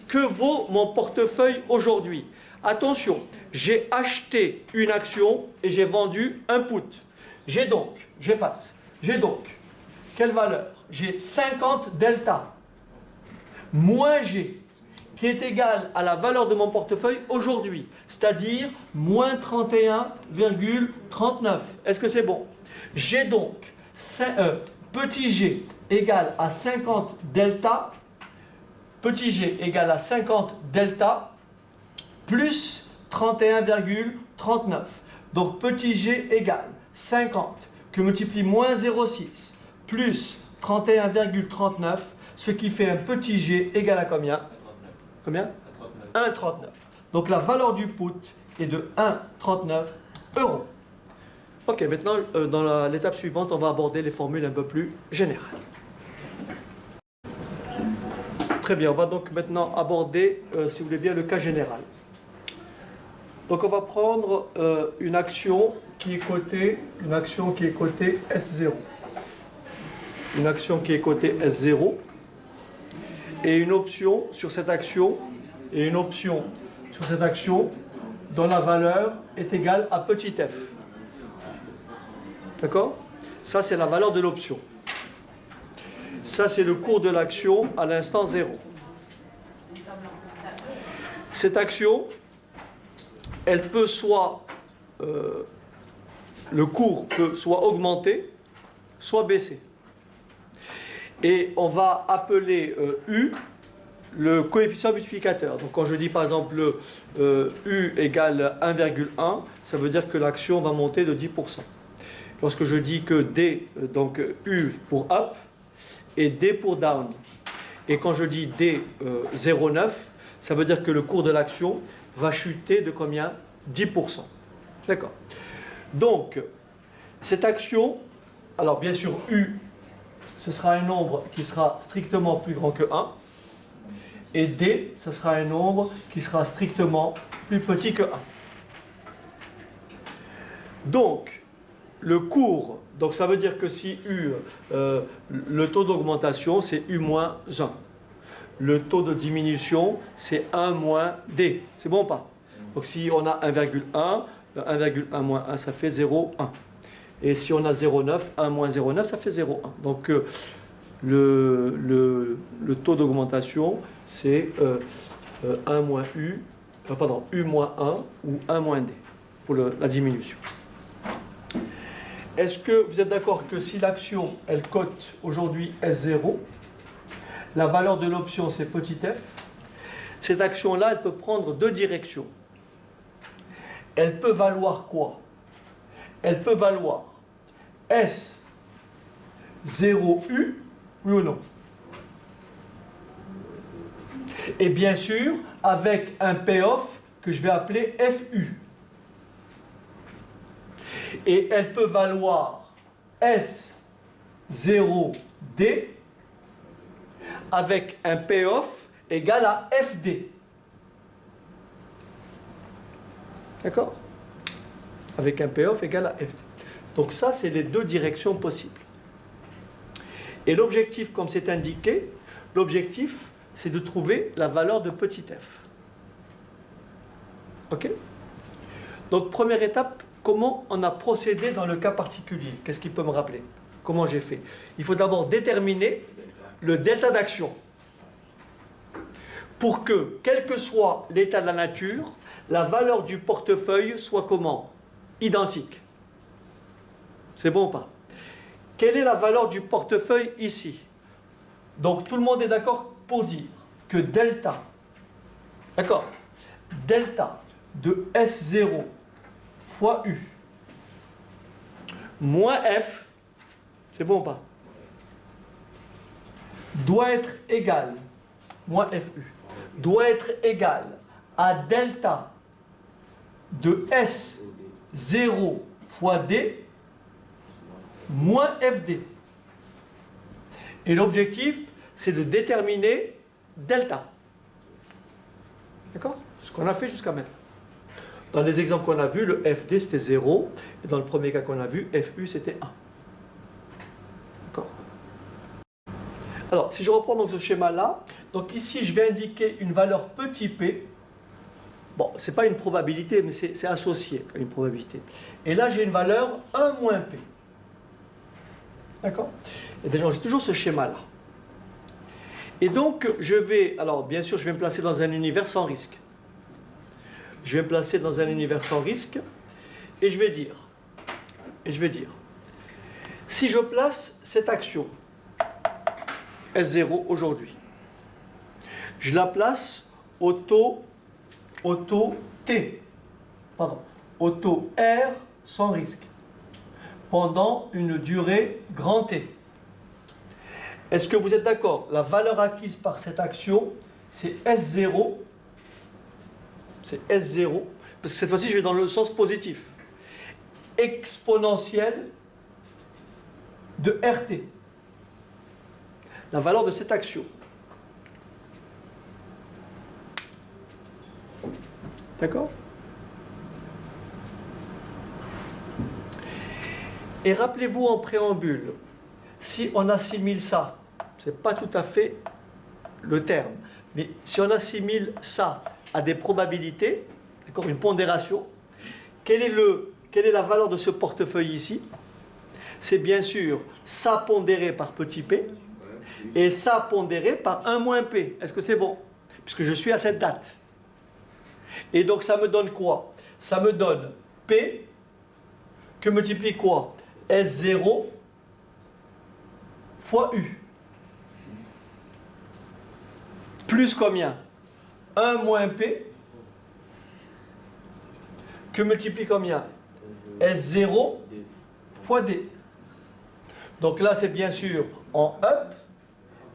Que vaut mon portefeuille aujourd'hui? Attention, j'ai acheté une action et j'ai vendu un put. J'ai donc, quelle valeur? J'ai 50 delta moins G, qui est égal à la valeur de mon portefeuille aujourd'hui, c'est-à-dire moins 31,39. Est-ce que c'est bon? J'ai donc petit g égale à 50 delta, petit g égale à 50 delta plus 31,39. Donc petit g égale 50 que multiplie moins 0,6 plus 31,39, ce qui fait un petit g égal à combien? Combien? 1,39. Donc la valeur du put est de 1,39 euros. Ok, maintenant dans l'étape suivante, on va aborder les formules un peu plus générales. Très bien, on va donc maintenant aborder, si vous voulez bien, le cas général. Donc on va prendre une action qui est cotée S0. Une action qui est cotée S0. Et une option sur cette action, dont la valeur est égale à petit f. D'accord? Ça, c'est la valeur de l'option. Ça, c'est le cours de l'action à l'instant 0. Cette action, elle peut soit... le cours peut soit augmenter, soit baisser. Et on va appeler U le coefficient multiplicateur. Donc quand je dis par exemple U égale 1,1, ça veut dire que l'action va monter de 10%. Lorsque je dis que D, donc U pour up, et D pour down. Et quand je dis D 0,9, ça veut dire que le cours de l'action va chuter de combien? 10%. D'accord. Donc, cette action, alors bien sûr U, ce sera un nombre qui sera strictement plus grand que 1. Et D, ce sera un nombre qui sera strictement plus petit que 1. Donc, le cours, donc ça veut dire que si U, le taux d'augmentation, c'est U moins 1. Le taux de diminution, c'est 1 moins D. C'est bon ou pas? Donc si on a 1,1, 1,1 moins 1, ça fait 0,1. Et si on a 0,9, 1 moins 0,9, ça fait 0,1. Donc le taux d'augmentation, c'est 1 moins U, pardon, U moins 1 ou 1 moins D pour la diminution. Est-ce que vous êtes d'accord que si l'action, elle cote aujourd'hui S0, la valeur de l'option, c'est petit f, cette action-là, elle peut prendre deux directions. Elle peut valoir quoi? Elle peut valoir S0U, oui ou non? Et bien sûr, avec un payoff que je vais appeler FU. Et elle peut valoir S0D avec un payoff égal à FD. D'accord? Avec un payoff égal à FD. Donc ça, c'est les deux directions possibles. Et l'objectif, comme c'est indiqué, l'objectif, c'est de trouver la valeur de petit f. OK? Donc, première étape, comment on a procédé dans le cas particulier? Qu'est-ce qui peut me rappeler? Comment j'ai fait? Il faut d'abord déterminer le delta d'action pour que, quel que soit l'état de la nature, la valeur du portefeuille soit comment? Identique. C'est bon ou pas? Quelle est la valeur du portefeuille ici? Donc tout le monde est d'accord pour dire que delta, d'accord, delta de S0 fois U moins F, c'est bon ou pas? Doit être égal, moins FU, doit être égal à delta de S0 fois D moins FD. Et l'objectif, c'est de déterminer delta. D'accord? Ce qu'on a fait jusqu'à maintenant. Dans les exemples qu'on a vus, le FD c'était 0, et dans le premier cas qu'on a vu, FU c'était 1. D'accord? Alors, si je reprends donc ce schéma-là, donc ici je vais indiquer une valeur petit p. Bon, ce n'est pas une probabilité, mais c'est associé à une probabilité. Et là, j'ai une valeur 1 moins p. D'accord? Et déjà, j'ai toujours ce schéma-là. Et donc, je vais, alors bien sûr, je vais me placer dans un univers sans risque. Je vais me placer dans un univers sans risque, et je vais dire, si je place cette action, S0 aujourd'hui, je la place au taux T, au taux R sans risque, pendant une durée grand T. Est-ce que vous êtes d'accord? La valeur acquise par cette action, c'est S0. C'est S0, parce que cette fois-ci, je vais dans le sens positif. Exponentielle de RT. La valeur de cette action. D'accord? Et rappelez-vous en préambule, si on assimile ça, ce n'est pas tout à fait le terme, mais si on assimile ça à des probabilités, une pondération, quelle est la valeur de ce portefeuille ici? c'est bien sûr ça pondéré par petit p et ça pondéré par 1 moins p. Est-ce que c'est bon? Puisque je suis à cette date. Et donc ça me donne quoi? Ça me donne p que multiplie quoi? S0 fois U. Plus combien? 1 moins P que multiplie combien? S0 fois D. Donc là, c'est bien sûr en up,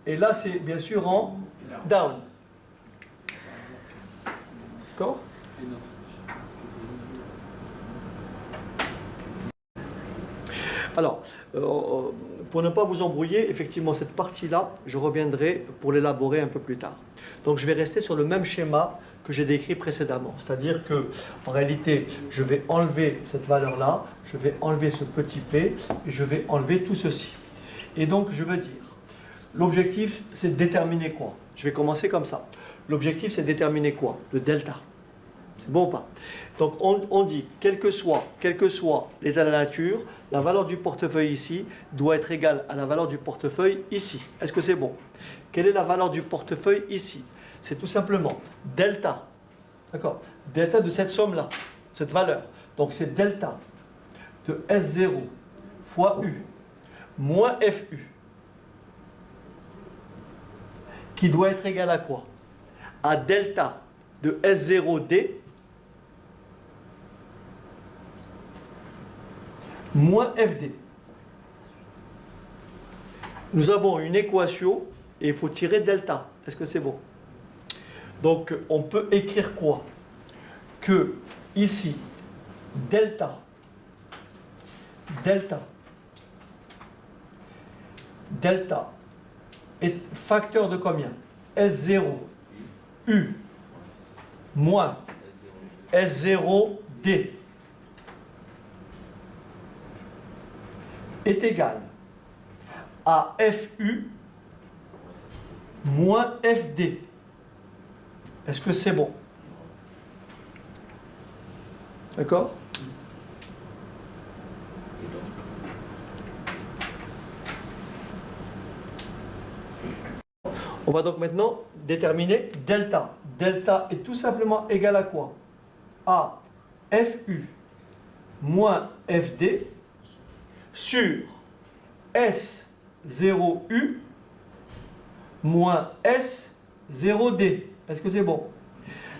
et là, c'est bien sûr en down. D'accord? Alors, pour ne pas vous embrouiller, effectivement, cette partie-là, je reviendrai pour l'élaborer un peu plus tard. Donc, je vais rester sur le même schéma que j'ai décrit précédemment. C'est-à-dire que, en réalité, je vais enlever cette valeur-là, je vais enlever ce petit p, et je vais enlever tout ceci. Et donc, je veux dire, l'objectif, c'est de déterminer quoi? Je vais commencer comme ça. L'objectif, c'est de déterminer quoi? Le delta. C'est bon ou pas? Donc, on dit, quel que soit l'état de la nature, la valeur du portefeuille ici doit être égale à la valeur du portefeuille ici. Est-ce que c'est bon? Quelle est la valeur du portefeuille ici? C'est tout simplement delta. D'accord? Delta de cette somme-là, cette valeur. Donc, c'est delta de S0 fois U moins FU qui doit être égal à quoi? À delta de S0D moins FD. Nous avons une équation et il faut tirer delta. Est-ce que c'est bon? Donc, on peut écrire quoi? Que ici, delta est facteur de combien? S0 U moins S0D est égal à FU moins FD. Est-ce que c'est bon? D'accord? On va donc maintenant déterminer delta. Delta est tout simplement égal à quoi? À FU moins FD sur S0U moins S0D. Est-ce que c'est bon?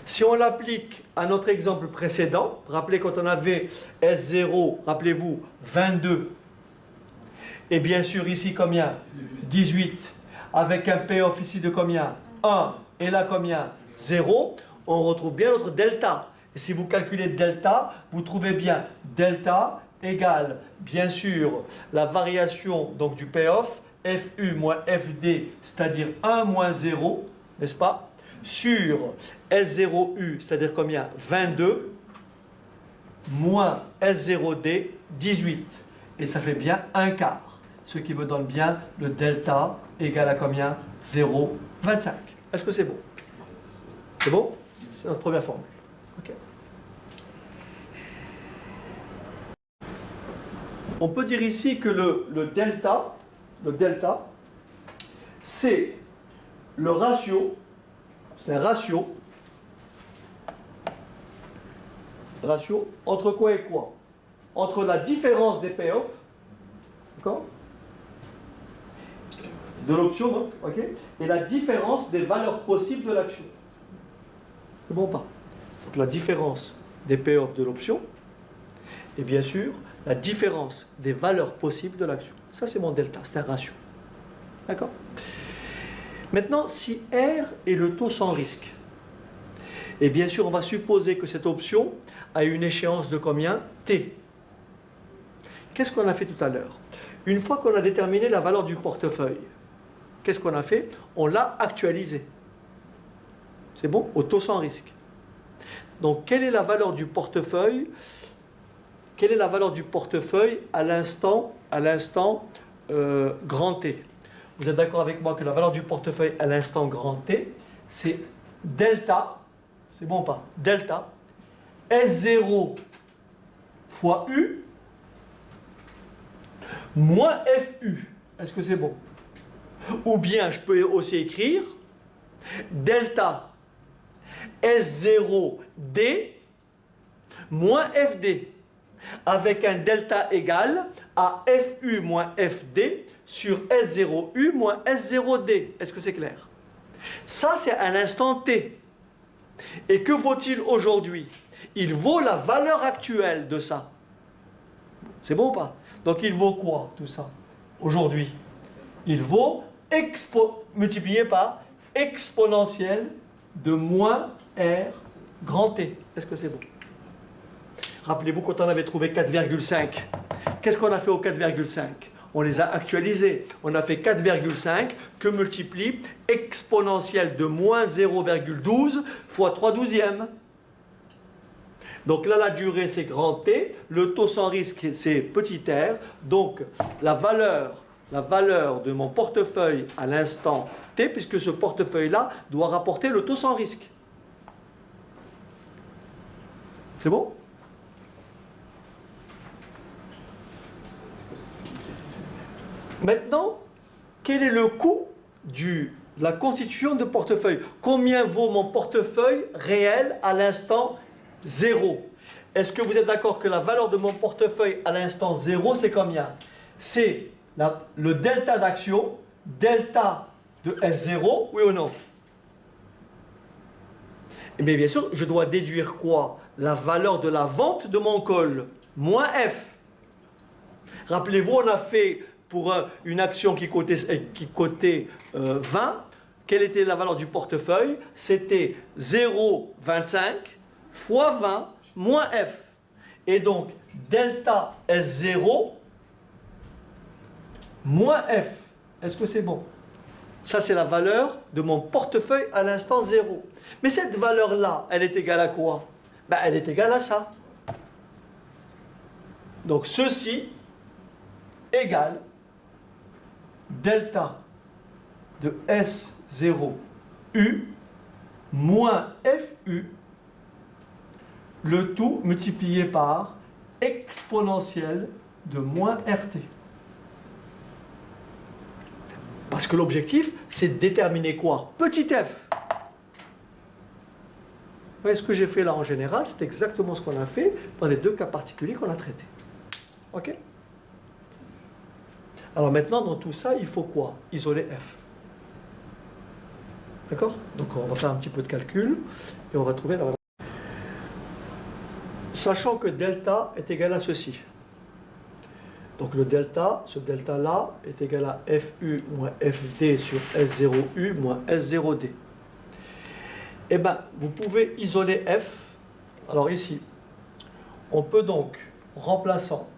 Si on l'applique à notre exemple précédent, rappelez quand on avait S0, rappelez-vous, 22, et bien sûr ici combien? 18, avec un payoff ici de combien? 1, et là combien? 0, on retrouve bien notre delta. Et si vous calculez delta, vous trouvez bien delta égale, bien sûr, la variation donc, du payoff, FU moins FD, c'est-à-dire 1 moins 0, n'est-ce pas? Sur S0U, c'est-à-dire combien? 22, moins S0D, 18. Et ça fait bien un quart. Ce qui me donne bien le delta égal à combien? 0,25. Est-ce que c'est bon? C'est bon? C'est notre première formule. OK. On peut dire ici que le delta, c'est le ratio, c'est un ratio entre quoi et quoi? Entre la différence des payoffs, d'accord? De l'option, donc, ok? Et la différence des valeurs possibles de l'action. C'est bon ou pas? Donc la différence des payoffs de l'option, et bien sûr, la différence des valeurs possibles de l'action. Ça, c'est mon delta, c'est un ratio. D'accord? Maintenant, si R est le taux sans risque, et bien sûr, on va supposer que cette option a une échéance de combien? T. Qu'est-ce qu'on a fait tout à l'heure? Une fois qu'on a déterminé la valeur du portefeuille, qu'est-ce qu'on a fait? On l'a actualisé. C'est bon? Au taux sans risque. Donc, quelle est la valeur du portefeuille? Quelle est la valeur du portefeuille à l'instant grand T? Vous êtes d'accord avec moi que la valeur du portefeuille à l'instant grand T, c'est delta, c'est bon ou pas? Delta, S0 fois U moins FU. Est-ce que c'est bon? Ou bien je peux aussi écrire delta S0D moins FD, avec un delta égal à FU moins FD sur S0U moins S0D. Est-ce que c'est clair? Ça, c'est à l'instant T. Et que vaut-il aujourd'hui? Il vaut la valeur actuelle de ça. C'est bon ou pas? Donc il vaut quoi tout ça aujourd'hui? Il vaut multiplié par exponentielle de moins R grand T. Est-ce que c'est bon? Rappelez-vous quand on avait trouvé 4,5. Qu'est-ce qu'on a fait au 4,5? On les a actualisés. On a fait 4,5 que multiplie exponentielle de moins 0,12 fois 3/12e. Donc là, la durée, c'est grand T. Le taux sans risque, c'est petit r. Donc la valeur de mon portefeuille à l'instant T, puisque ce portefeuille-là doit rapporter le taux sans risque. C'est bon? Maintenant, quel est le coût de la constitution de portefeuille? Combien vaut mon portefeuille réel à l'instant 0? Est-ce que vous êtes d'accord que la valeur de mon portefeuille à l'instant 0, c'est combien? C'est le delta d'action, delta de S0, oui ou non? Eh bien, bien sûr, je dois déduire quoi? La valeur de la vente de mon call, moins F. Rappelez-vous, on a fait pour une action qui cotait 20, quelle était la valeur du portefeuille? C'était 0,25 fois 20 moins F. Et donc, delta S0 moins F. Est-ce que c'est bon? Ça, c'est la valeur de mon portefeuille à l'instant 0. Mais cette valeur-là, elle est égale à quoi? Ben, elle est égale à ça. Donc, ceci égale delta de S0U moins FU, le tout multiplié par exponentielle de moins RT. Parce que l'objectif, c'est de déterminer quoi? Petit f. Vous voyez ce que j'ai fait là en général, c'est exactement ce qu'on a fait dans les deux cas particuliers qu'on a traités. Ok? Alors maintenant, dans tout ça, il faut quoi? Isoler f. D'accord? Donc on va faire un petit peu de calcul et on va trouver la valeur. Sachant que delta est égal à ceci. Donc le delta, ce delta-là, est égal à FU moins FD sur S0U moins S0D. Eh bien, vous pouvez isoler F. Alors ici, on peut donc, en remplaçant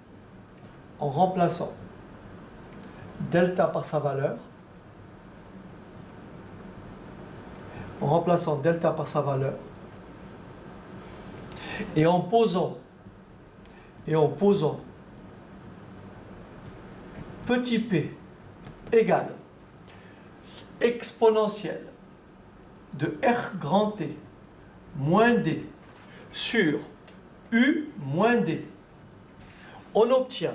delta par sa valeur, et en posant petit p égale exponentielle de R grand T moins D sur U moins D, on obtient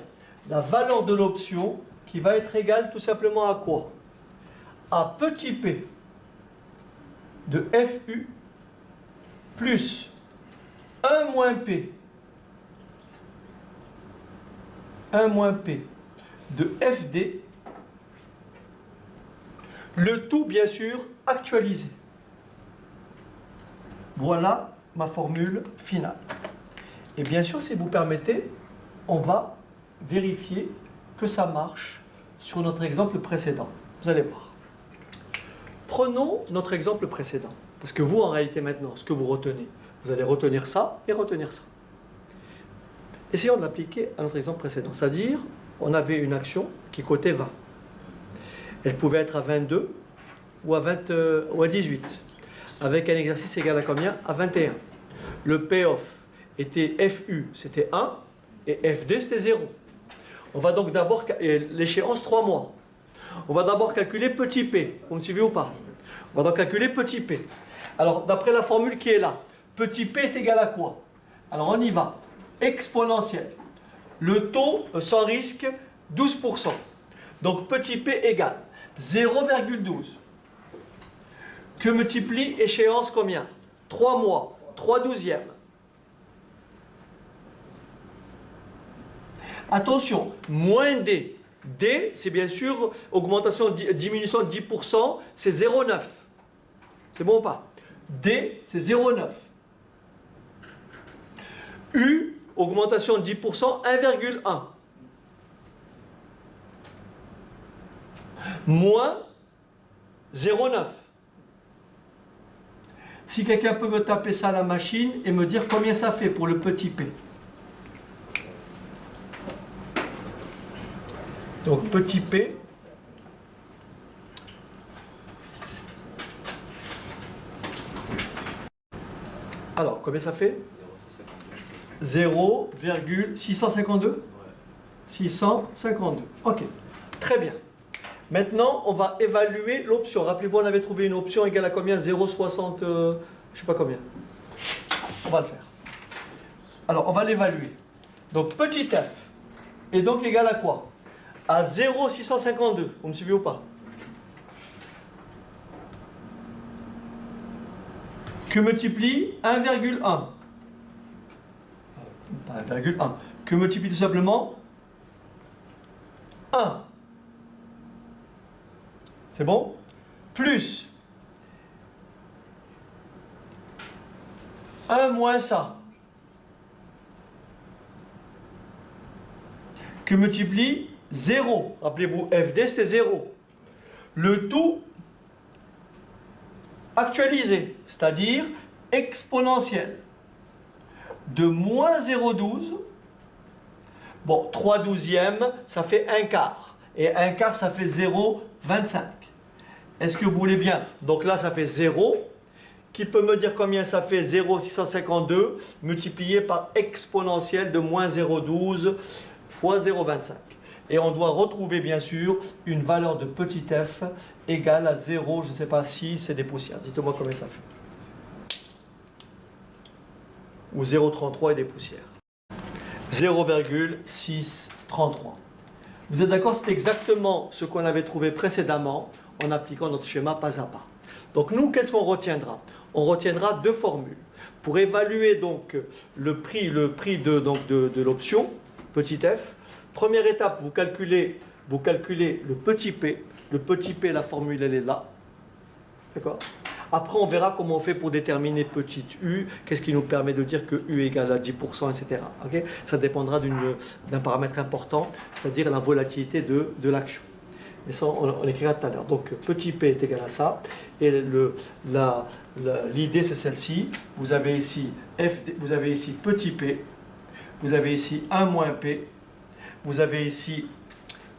la valeur de l'option qui va être égale tout simplement à quoi? À petit p de FU plus 1 moins P de FD, le tout bien sûr actualisé. Voilà ma formule finale. Et bien sûr, si vous permettez, on va vérifier que ça marche sur notre exemple précédent. Vous allez voir. Prenons notre exemple précédent. Parce que vous, en réalité, maintenant, ce que vous retenez, vous allez retenir ça et retenir ça. Essayons de l'appliquer à notre exemple précédent. C'est-à-dire, on avait une action qui cotait 20. Elle pouvait être à 22 ou à 18. Avec un exercice égal à combien? À 21. Le payoff était FU, c'était 1, et FD, c'était 0. On va donc d'abord, l'échéance 3 mois. On va d'abord calculer petit p. Vous me suivez ou pas? On va donc calculer petit p. Alors, d'après la formule qui est là, petit p est égal à quoi? Alors, on y va. Exponentielle. Le taux sans risque 12%. Donc petit p égale 0,12. Que multiplie échéance combien? 3 mois, 3 douzièmes. Attention, moins D. D, c'est bien sûr augmentation, diminution de 10%, c'est 0,9. C'est bon ou pas? D, c'est 0,9. U, augmentation de 10%, 1,1. Moins 0,9. Si quelqu'un peut me taper ça à la machine et me dire combien ça fait pour le petit p. Donc petit p, alors combien ça fait? 0,652. 652. Ok, très bien. Maintenant, on va évaluer l'option. Rappelez-vous, on avait trouvé une option égale à combien? 0,60, je ne sais pas combien. On va le faire. Alors, on va l'évaluer. Donc, petit f est donc égal à quoi? À 0,652. Vous me suivez ou pas? Que multiplie 1,1. Pas 1,1. Que multiplie tout simplement 1. C'est bon? Plus 1 moins ça. Que multiplie 0. Rappelez-vous, FD c'était 0. Le tout actualisé, c'est-à-dire exponentiel. De moins 0,12. Bon, 3 douzièmes, ça fait 1 quart. Et 1 quart, ça fait 0,25. Est-ce que vous voulez bien? Donc là, ça fait 0. Qui peut me dire combien ça fait 0,652 multiplié par exponentielle de moins 0,12 fois 0,25. Et on doit retrouver, bien sûr, une valeur de petit f égale à 0, je ne sais pas si c'est des poussières. Dites-moi combien ça fait. Ou 0,33 et des poussières. 0,633. Vous êtes d'accord? C'est exactement ce qu'on avait trouvé précédemment en appliquant notre schéma pas à pas. Donc nous, qu'est-ce qu'on retiendra? On retiendra deux formules. Pour évaluer donc le prix de l'option, petit f, première étape, vous calculez le petit p. Le petit p, la formule, elle est là. D'accord? Après, on verra comment on fait pour déterminer petit u, qu'est-ce qui nous permet de dire que u égale à 10%, etc. Okay? Ça dépendra d'un paramètre important, c'est-à-dire la volatilité de l'action. Mais ça, on l'écrira tout à l'heure. Donc, petit p est égal à ça. Et l'idée, c'est celle-ci. Vous avez ici petit p. Vous avez ici 1 moins p. Vous avez ici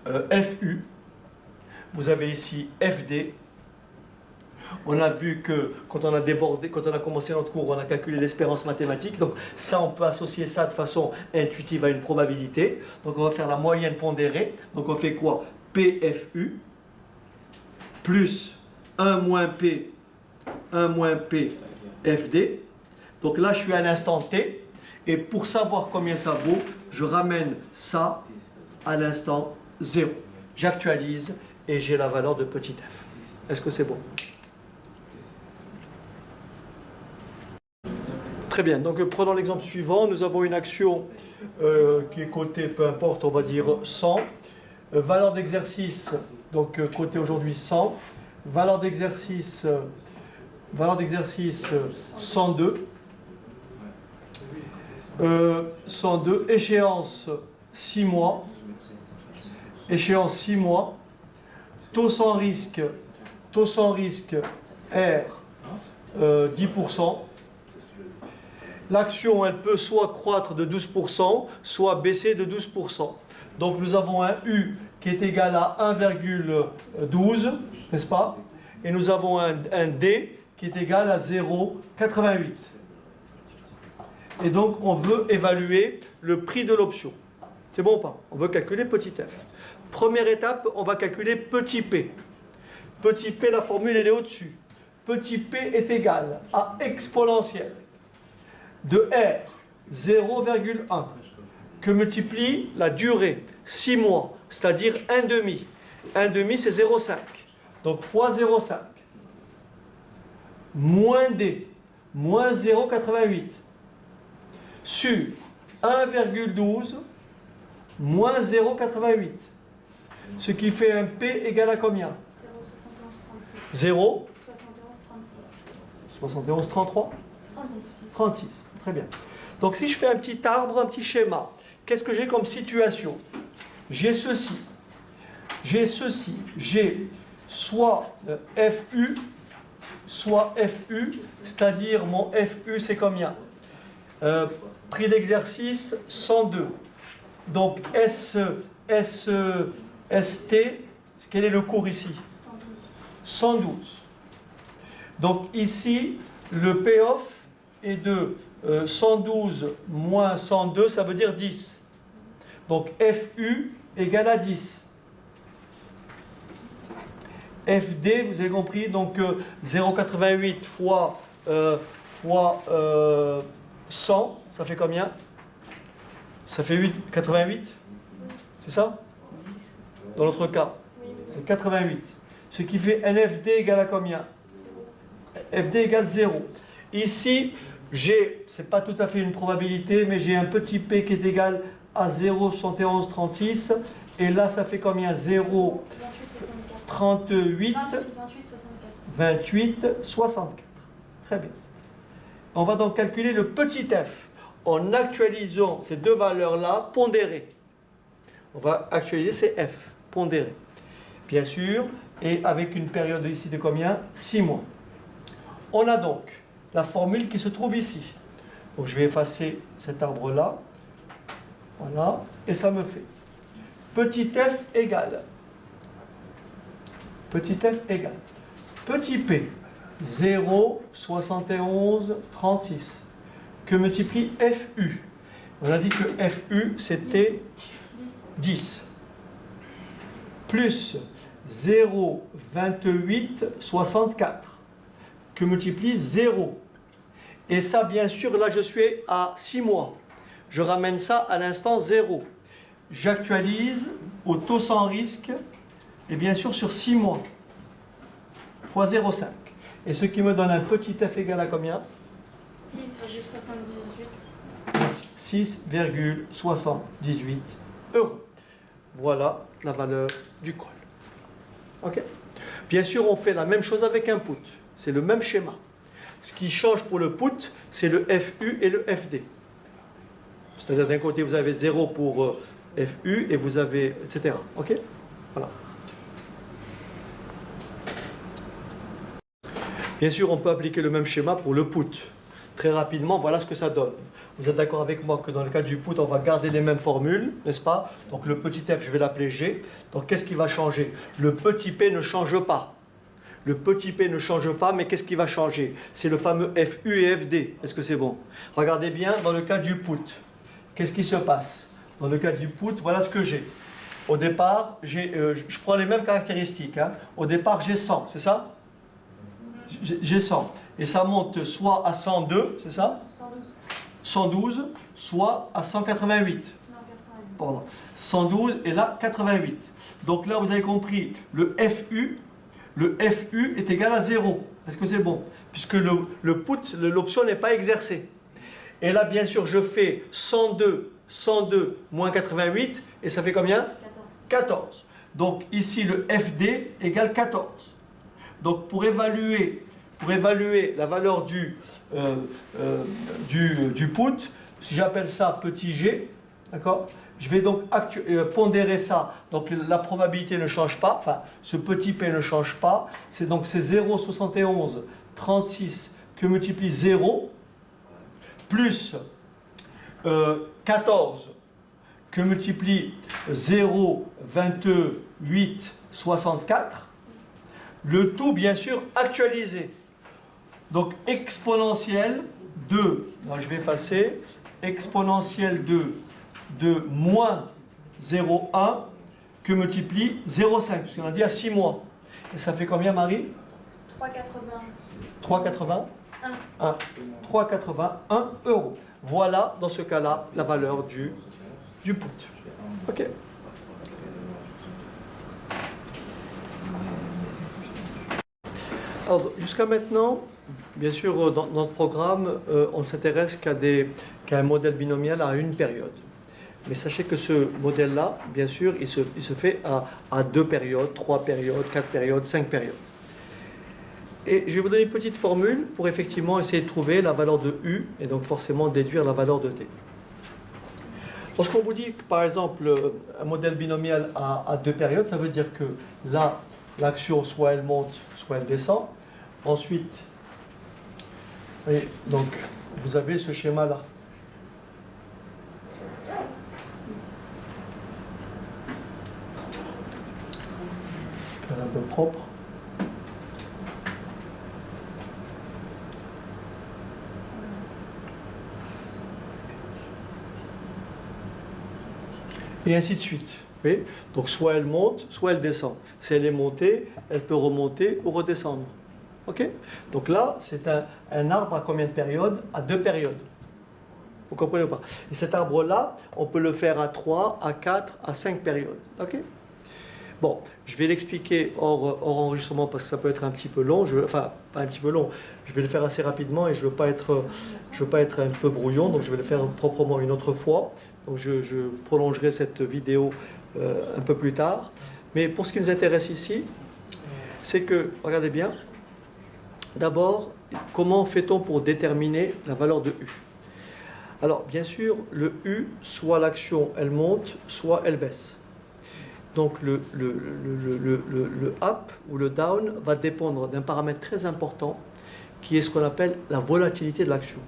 FU. Vous avez ici FD. On a vu que quand on a commencé notre cours, on a calculé l'espérance mathématique. Donc ça, on peut associer ça de façon intuitive à une probabilité. Donc on va faire la moyenne pondérée. Donc on fait quoi? PFU plus 1 moins P FD. Donc là, je suis à l'instant T. Et pour savoir combien ça vaut, je ramène ça à l'instant 0. J'actualise et j'ai la valeur de petit f. Est-ce que c'est bon? Très bien. Donc prenons l'exemple suivant. Nous avons une action qui est cotée, peu importe, on va dire 100. Valeur d'exercice, donc cotée aujourd'hui 100. Valeur d'exercice 102. 102. Échéance 6 mois. Échéance 6 mois. Taux sans risque R 10%. L'action, elle peut soit croître de 12%, soit baisser de 12%. Donc nous avons un U qui est égal à 1,12, n'est-ce pas? Et nous avons un D qui est égal à 0,88. Et donc on veut évaluer le prix de l'option. C'est bon ou pas? On veut calculer petit f. Première étape, on va calculer petit p. Petit p, la formule, elle est au-dessus. Petit p est égal à exponentielle de R 0,1 que multiplie la durée 6 mois c'est-à-dire 1,5. 1,5 c'est 0,5. Donc fois 0,5. Moins D, moins 0,88. Sur 1,12 moins 0,88. Ce qui fait un P égal à combien? 0 71 33 36. Très bien. Donc si je fais un petit arbre, un petit schéma, qu'est-ce que j'ai comme situation? J'ai ceci. J'ai soit FU, c'est-à-dire mon FU c'est combien? Prix d'exercice 102. Donc ST, quel est le cours ici? 112. Donc ici, le payoff est de 112 moins 102, ça veut dire 10. Donc FU égale à 10. FD, vous avez compris, donc 0,88 fois 100, ça fait combien? Ça fait 88? C'est ça? Dans l'autre cas, c'est 88. Ce qui fait NFD égale à combien? FD égale 0. Ici, c'est pas tout à fait une probabilité, mais j'ai un petit p qui est égal à 0,7136. Et là, ça fait combien? 0,38, 28, 64. Très bien. On va donc calculer le petit f en actualisant ces deux valeurs-là pondérées. On va actualiser ces f pondérés, bien sûr, et avec une période ici de combien? 6 mois. On a donc la formule qui se trouve ici. Donc je vais effacer cet arbre-là. Voilà, et ça me fait petit f égale petit p 0,7136 que multiplie FU. On a dit que FU c'était 10 plus 0,2864 que multiplie 0. Et ça, bien sûr, là je suis à 6 mois. Je ramène ça à l'instant 0. J'actualise au taux sans risque, et bien sûr sur 6 mois, fois 0,5. Et ce qui me donne un petit f égal à combien? 6,78 euros. Voilà la valeur du call. Ok? Bien sûr, on fait la même chose avec un put. C'est le même schéma. Ce qui change pour le put, c'est le FU et le FD. C'est-à-dire d'un côté, vous avez 0 pour FU et vous avez, etc. Ok? Voilà. Bien sûr, on peut appliquer le même schéma pour le put. Très rapidement, voilà ce que ça donne. Vous êtes d'accord avec moi que dans le cas du put, on va garder les mêmes formules, n'est-ce pas? Donc le petit f, je vais l'appeler G. Donc qu'est-ce qui va changer? Le petit p ne change pas. Le petit p ne change pas, mais qu'est-ce qui va changer? C'est le fameux FU et FD. Est-ce que c'est bon? Regardez bien, dans le cas du put, qu'est-ce qui se passe? Dans le cas du put, voilà ce que j'ai. Au départ, je prends les mêmes caractéristiques. Hein. Au départ, j'ai 100, c'est ça? J'ai 100. Et ça monte soit à 102, c'est ça? 112, soit à 188. Non, 88. Pardon. 112 et là 88. Donc là, vous avez compris, le FU est égal à 0. Est-ce que c'est bon? Puisque le put, l'option n'est pas exercée. Et là, bien sûr, je fais 102 moins 88, et ça fait combien? 14. Donc ici, le FD égale 14. Donc pour évaluer la valeur du put, si j'appelle ça petit g, d'accord, je vais donc pondérer ça. Donc la probabilité ne change pas, enfin ce petit p ne change pas. C'est 0,7136 que multiplie 0 plus 14 que multiplie 0,2864. Le tout, bien sûr, actualisé. Donc, exponentielle de, alors je vais effacer, exponentielle de moins 0,1 que multiplie 0,5, puisqu'on a dit à 6 mois. Et ça fait combien, Marie? 3,80. 3,81 euros. Voilà, dans ce cas-là, la valeur du put. OK. Alors, jusqu'à maintenant, bien sûr, dans notre programme, on ne s'intéresse qu'à un modèle binomial à une période. Mais sachez que ce modèle-là, bien sûr, il se fait à 2 périodes, 3 périodes, 4 périodes, 5 périodes. Et je vais vous donner une petite formule pour effectivement essayer de trouver la valeur de U et donc forcément déduire la valeur de T. Lorsqu'on vous dit que, par exemple, un modèle binomial à 2 périodes, ça veut dire que là, l'action, soit elle monte, soit elle descend. Ensuite, voyez, donc, vous avez ce schéma-là. Faire un peu propre. Et ainsi de suite. Oui. Donc soit elle monte, soit elle descend. Si elle est montée, elle peut remonter ou redescendre. Ok. Donc là, c'est un arbre à combien de périodes? À 2 périodes. Vous comprenez ou pas? Et cet arbre-là, on peut le faire à 3, à 4, à 5 périodes. Ok. Bon, je vais l'expliquer hors enregistrement parce que ça peut être un petit peu long. Enfin, pas un petit peu long. Je vais le faire assez rapidement et je veux pas être un peu brouillon, donc je vais le faire proprement une autre fois. Donc je prolongerai cette vidéo un peu plus tard. Mais pour ce qui nous intéresse ici, c'est que, regardez bien, d'abord, comment fait-on pour déterminer la valeur de U? Alors, bien sûr, le U, soit l'action, elle monte, soit elle baisse. Donc, le up ou le down va dépendre d'un paramètre très important qui est ce qu'on appelle la volatilité de l'action.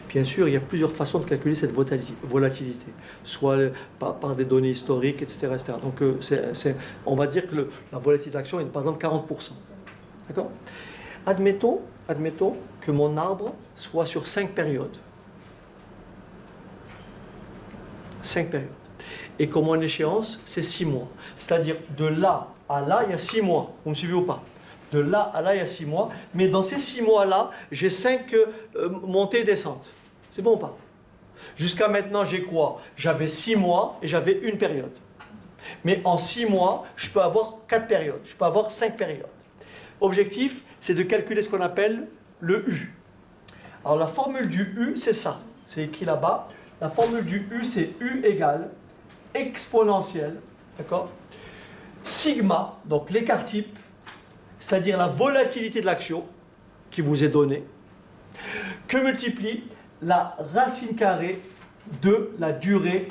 Bien sûr, il y a plusieurs façons de calculer cette volatilité, soit par des données historiques, etc. etc. Donc, on va dire que la volatilité de l'action est par exemple 40%. D'accord? Admettons que mon arbre soit sur 5 périodes. 5 périodes. Et que mon échéance, c'est 6 mois. C'est-à-dire, de là à là, il y a 6 mois. Vous me suivez ou pas? De là à là, il y a 6 mois. Mais dans ces 6 mois-là, j'ai 5 montées et descentes. C'est bon ou pas? Jusqu'à maintenant, j'ai quoi? J'avais 6 mois et j'avais une période. Mais en 6 mois, je peux avoir 4 périodes. Je peux avoir 5 périodes. Objectif, c'est de calculer ce qu'on appelle le U. Alors, la formule du U, c'est ça. C'est écrit là-bas. La formule du U, c'est U égale exponentielle, d'accord? Sigma, donc l'écart type, c'est-à-dire la volatilité de l'action qui vous est donnée, que multiplie la racine carrée de la durée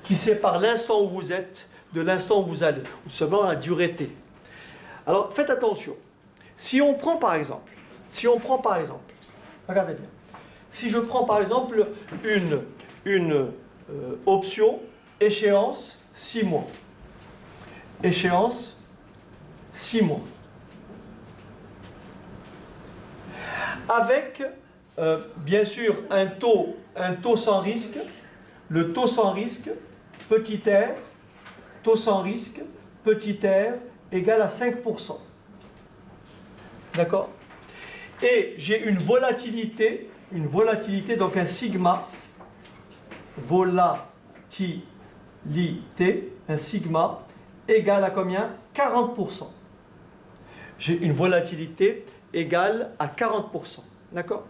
qui sépare l'instant où vous êtes de l'instant où vous allez, ou tout simplement la durée T. Alors faites attention. Si on prend par exemple, regardez bien, si je prends par exemple une option échéance 6 mois, échéance 6 mois, avec bien sûr un taux sans risque, le taux sans risque, petit r, taux sans risque, petit r, égale à 5%. D'accord? Et j'ai une volatilité, donc un sigma, volatilité, un sigma, égale à combien? 40%. J'ai une volatilité égale à 40%. D'accord?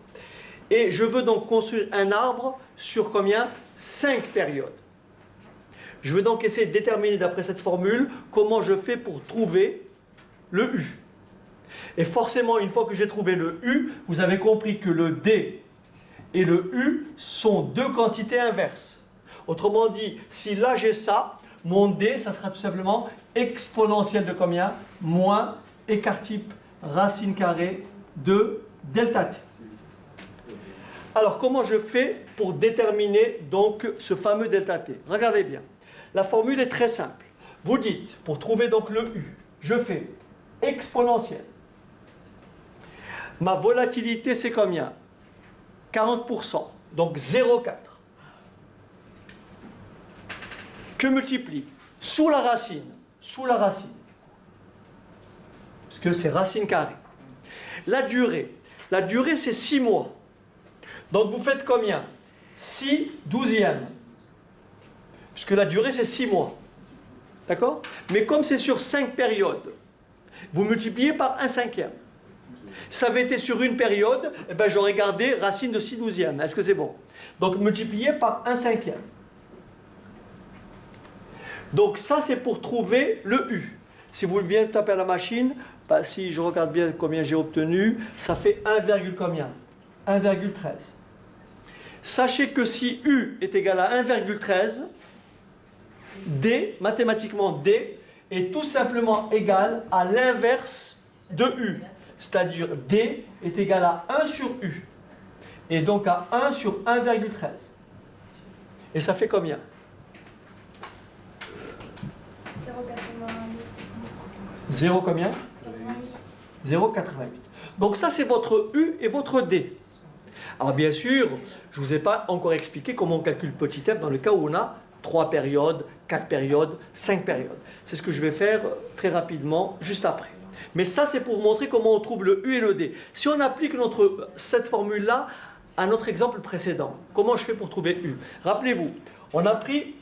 Et je veux donc construire un arbre sur combien? 5 périodes. Je veux donc essayer de déterminer d'après cette formule comment je fais pour trouver le U. Et forcément, une fois que j'ai trouvé le U, vous avez compris que le D et le U sont deux quantités inverses. Autrement dit, si là j'ai ça, mon D, ça sera tout simplement exponentielle de combien? Moins écart type racine carrée de delta T. Alors, comment je fais pour déterminer donc ce fameux delta T? Regardez bien. La formule est très simple. Vous dites, pour trouver donc le U, je fais exponentielle. Ma volatilité, c'est combien? 40%, donc 0,4. Que multiplie sous la racine, puisque c'est racine carrée. La durée c'est 6 mois. Donc vous faites combien? 6 douzièmes. Puisque la durée c'est 6 mois. D'accord? Mais comme c'est sur 5 périodes, Vous multipliez par 1/5. Ça avait été sur une période, eh ben, j'aurais gardé racine de 6/12. Est-ce que c'est bon? Donc multiplier par 1/5. Donc ça, c'est pour trouver le U. Si vous bien taper à la machine, bah, si je regarde bien combien j'ai obtenu, ça fait 1, combien? 1,13. Sachez que si U est égal à 1,13, D, mathématiquement D, est tout simplement égal à l'inverse de U. C'est-à-dire D est égal à 1 sur U. Et donc à 1 sur 1,13. Et ça fait combien? 0 combien? 0,88. Donc ça c'est votre U et votre D. Alors bien sûr, je ne vous ai pas encore expliqué comment on calcule petit f dans le cas où on a 3 périodes, 4 périodes, 5 périodes. C'est ce que je vais faire très rapidement juste après. Mais ça c'est pour vous montrer comment on trouve le U et le D. Si on applique cette formule-là à notre exemple précédent, comment je fais pour trouver U? Rappelez-vous, on a pris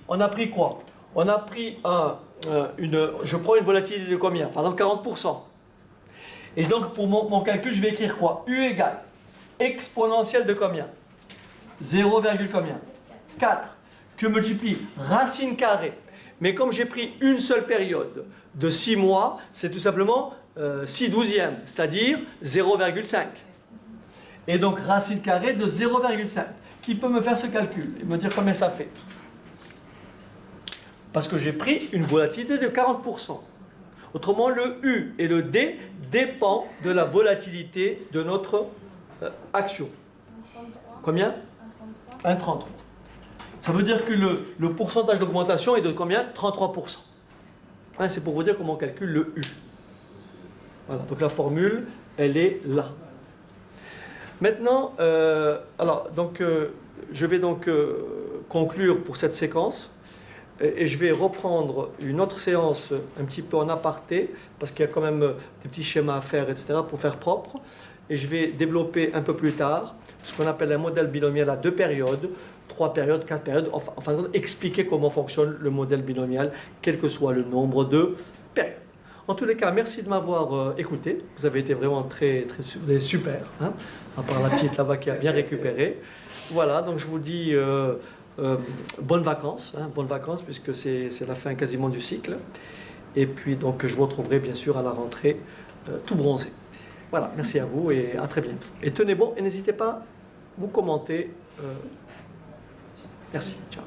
quoi? On a pris je prends une volatilité de combien? Par exemple 40%. Et donc pour mon calcul, je vais écrire quoi? U égale exponentielle de combien? 0, combien? 4. Que multiplie racine carrée. Mais comme j'ai pris une seule période de 6 mois, c'est tout simplement 6/12, c'est-à-dire 0,5. Et donc racine carrée de 0,5. Qui peut me faire ce calcul et me dire combien ça fait? Parce que j'ai pris une volatilité de 40%. Autrement, le U et le D dépendent de la volatilité de notre action. Combien? 1,33. Ça veut dire que le pourcentage d'augmentation est de combien? 33%. Hein, c'est pour vous dire comment on calcule le U. Voilà, donc la formule, elle est là. Maintenant, je vais donc conclure pour cette séquence. Et je vais reprendre une autre séance un petit peu en aparté, parce qu'il y a quand même des petits schémas à faire, etc., pour faire propre. Et je vais développer un peu plus tard ce qu'on appelle un modèle binomial à 2 périodes, 3 périodes, 4 périodes, enfin expliquer comment fonctionne le modèle binomial, quel que soit le nombre de périodes. En tous les cas, merci de m'avoir écouté. Vous avez été vraiment très super, hein, à part la petite là-bas qui a bien récupéré. Voilà, donc je vous dis... bonnes vacances, puisque c'est la fin quasiment du cycle. Et puis donc je vous retrouverai bien sûr à la rentrée tout bronzé. Voilà, merci à vous et à très bientôt. Et tenez bon et n'hésitez pas, vous commentez. Merci, ciao.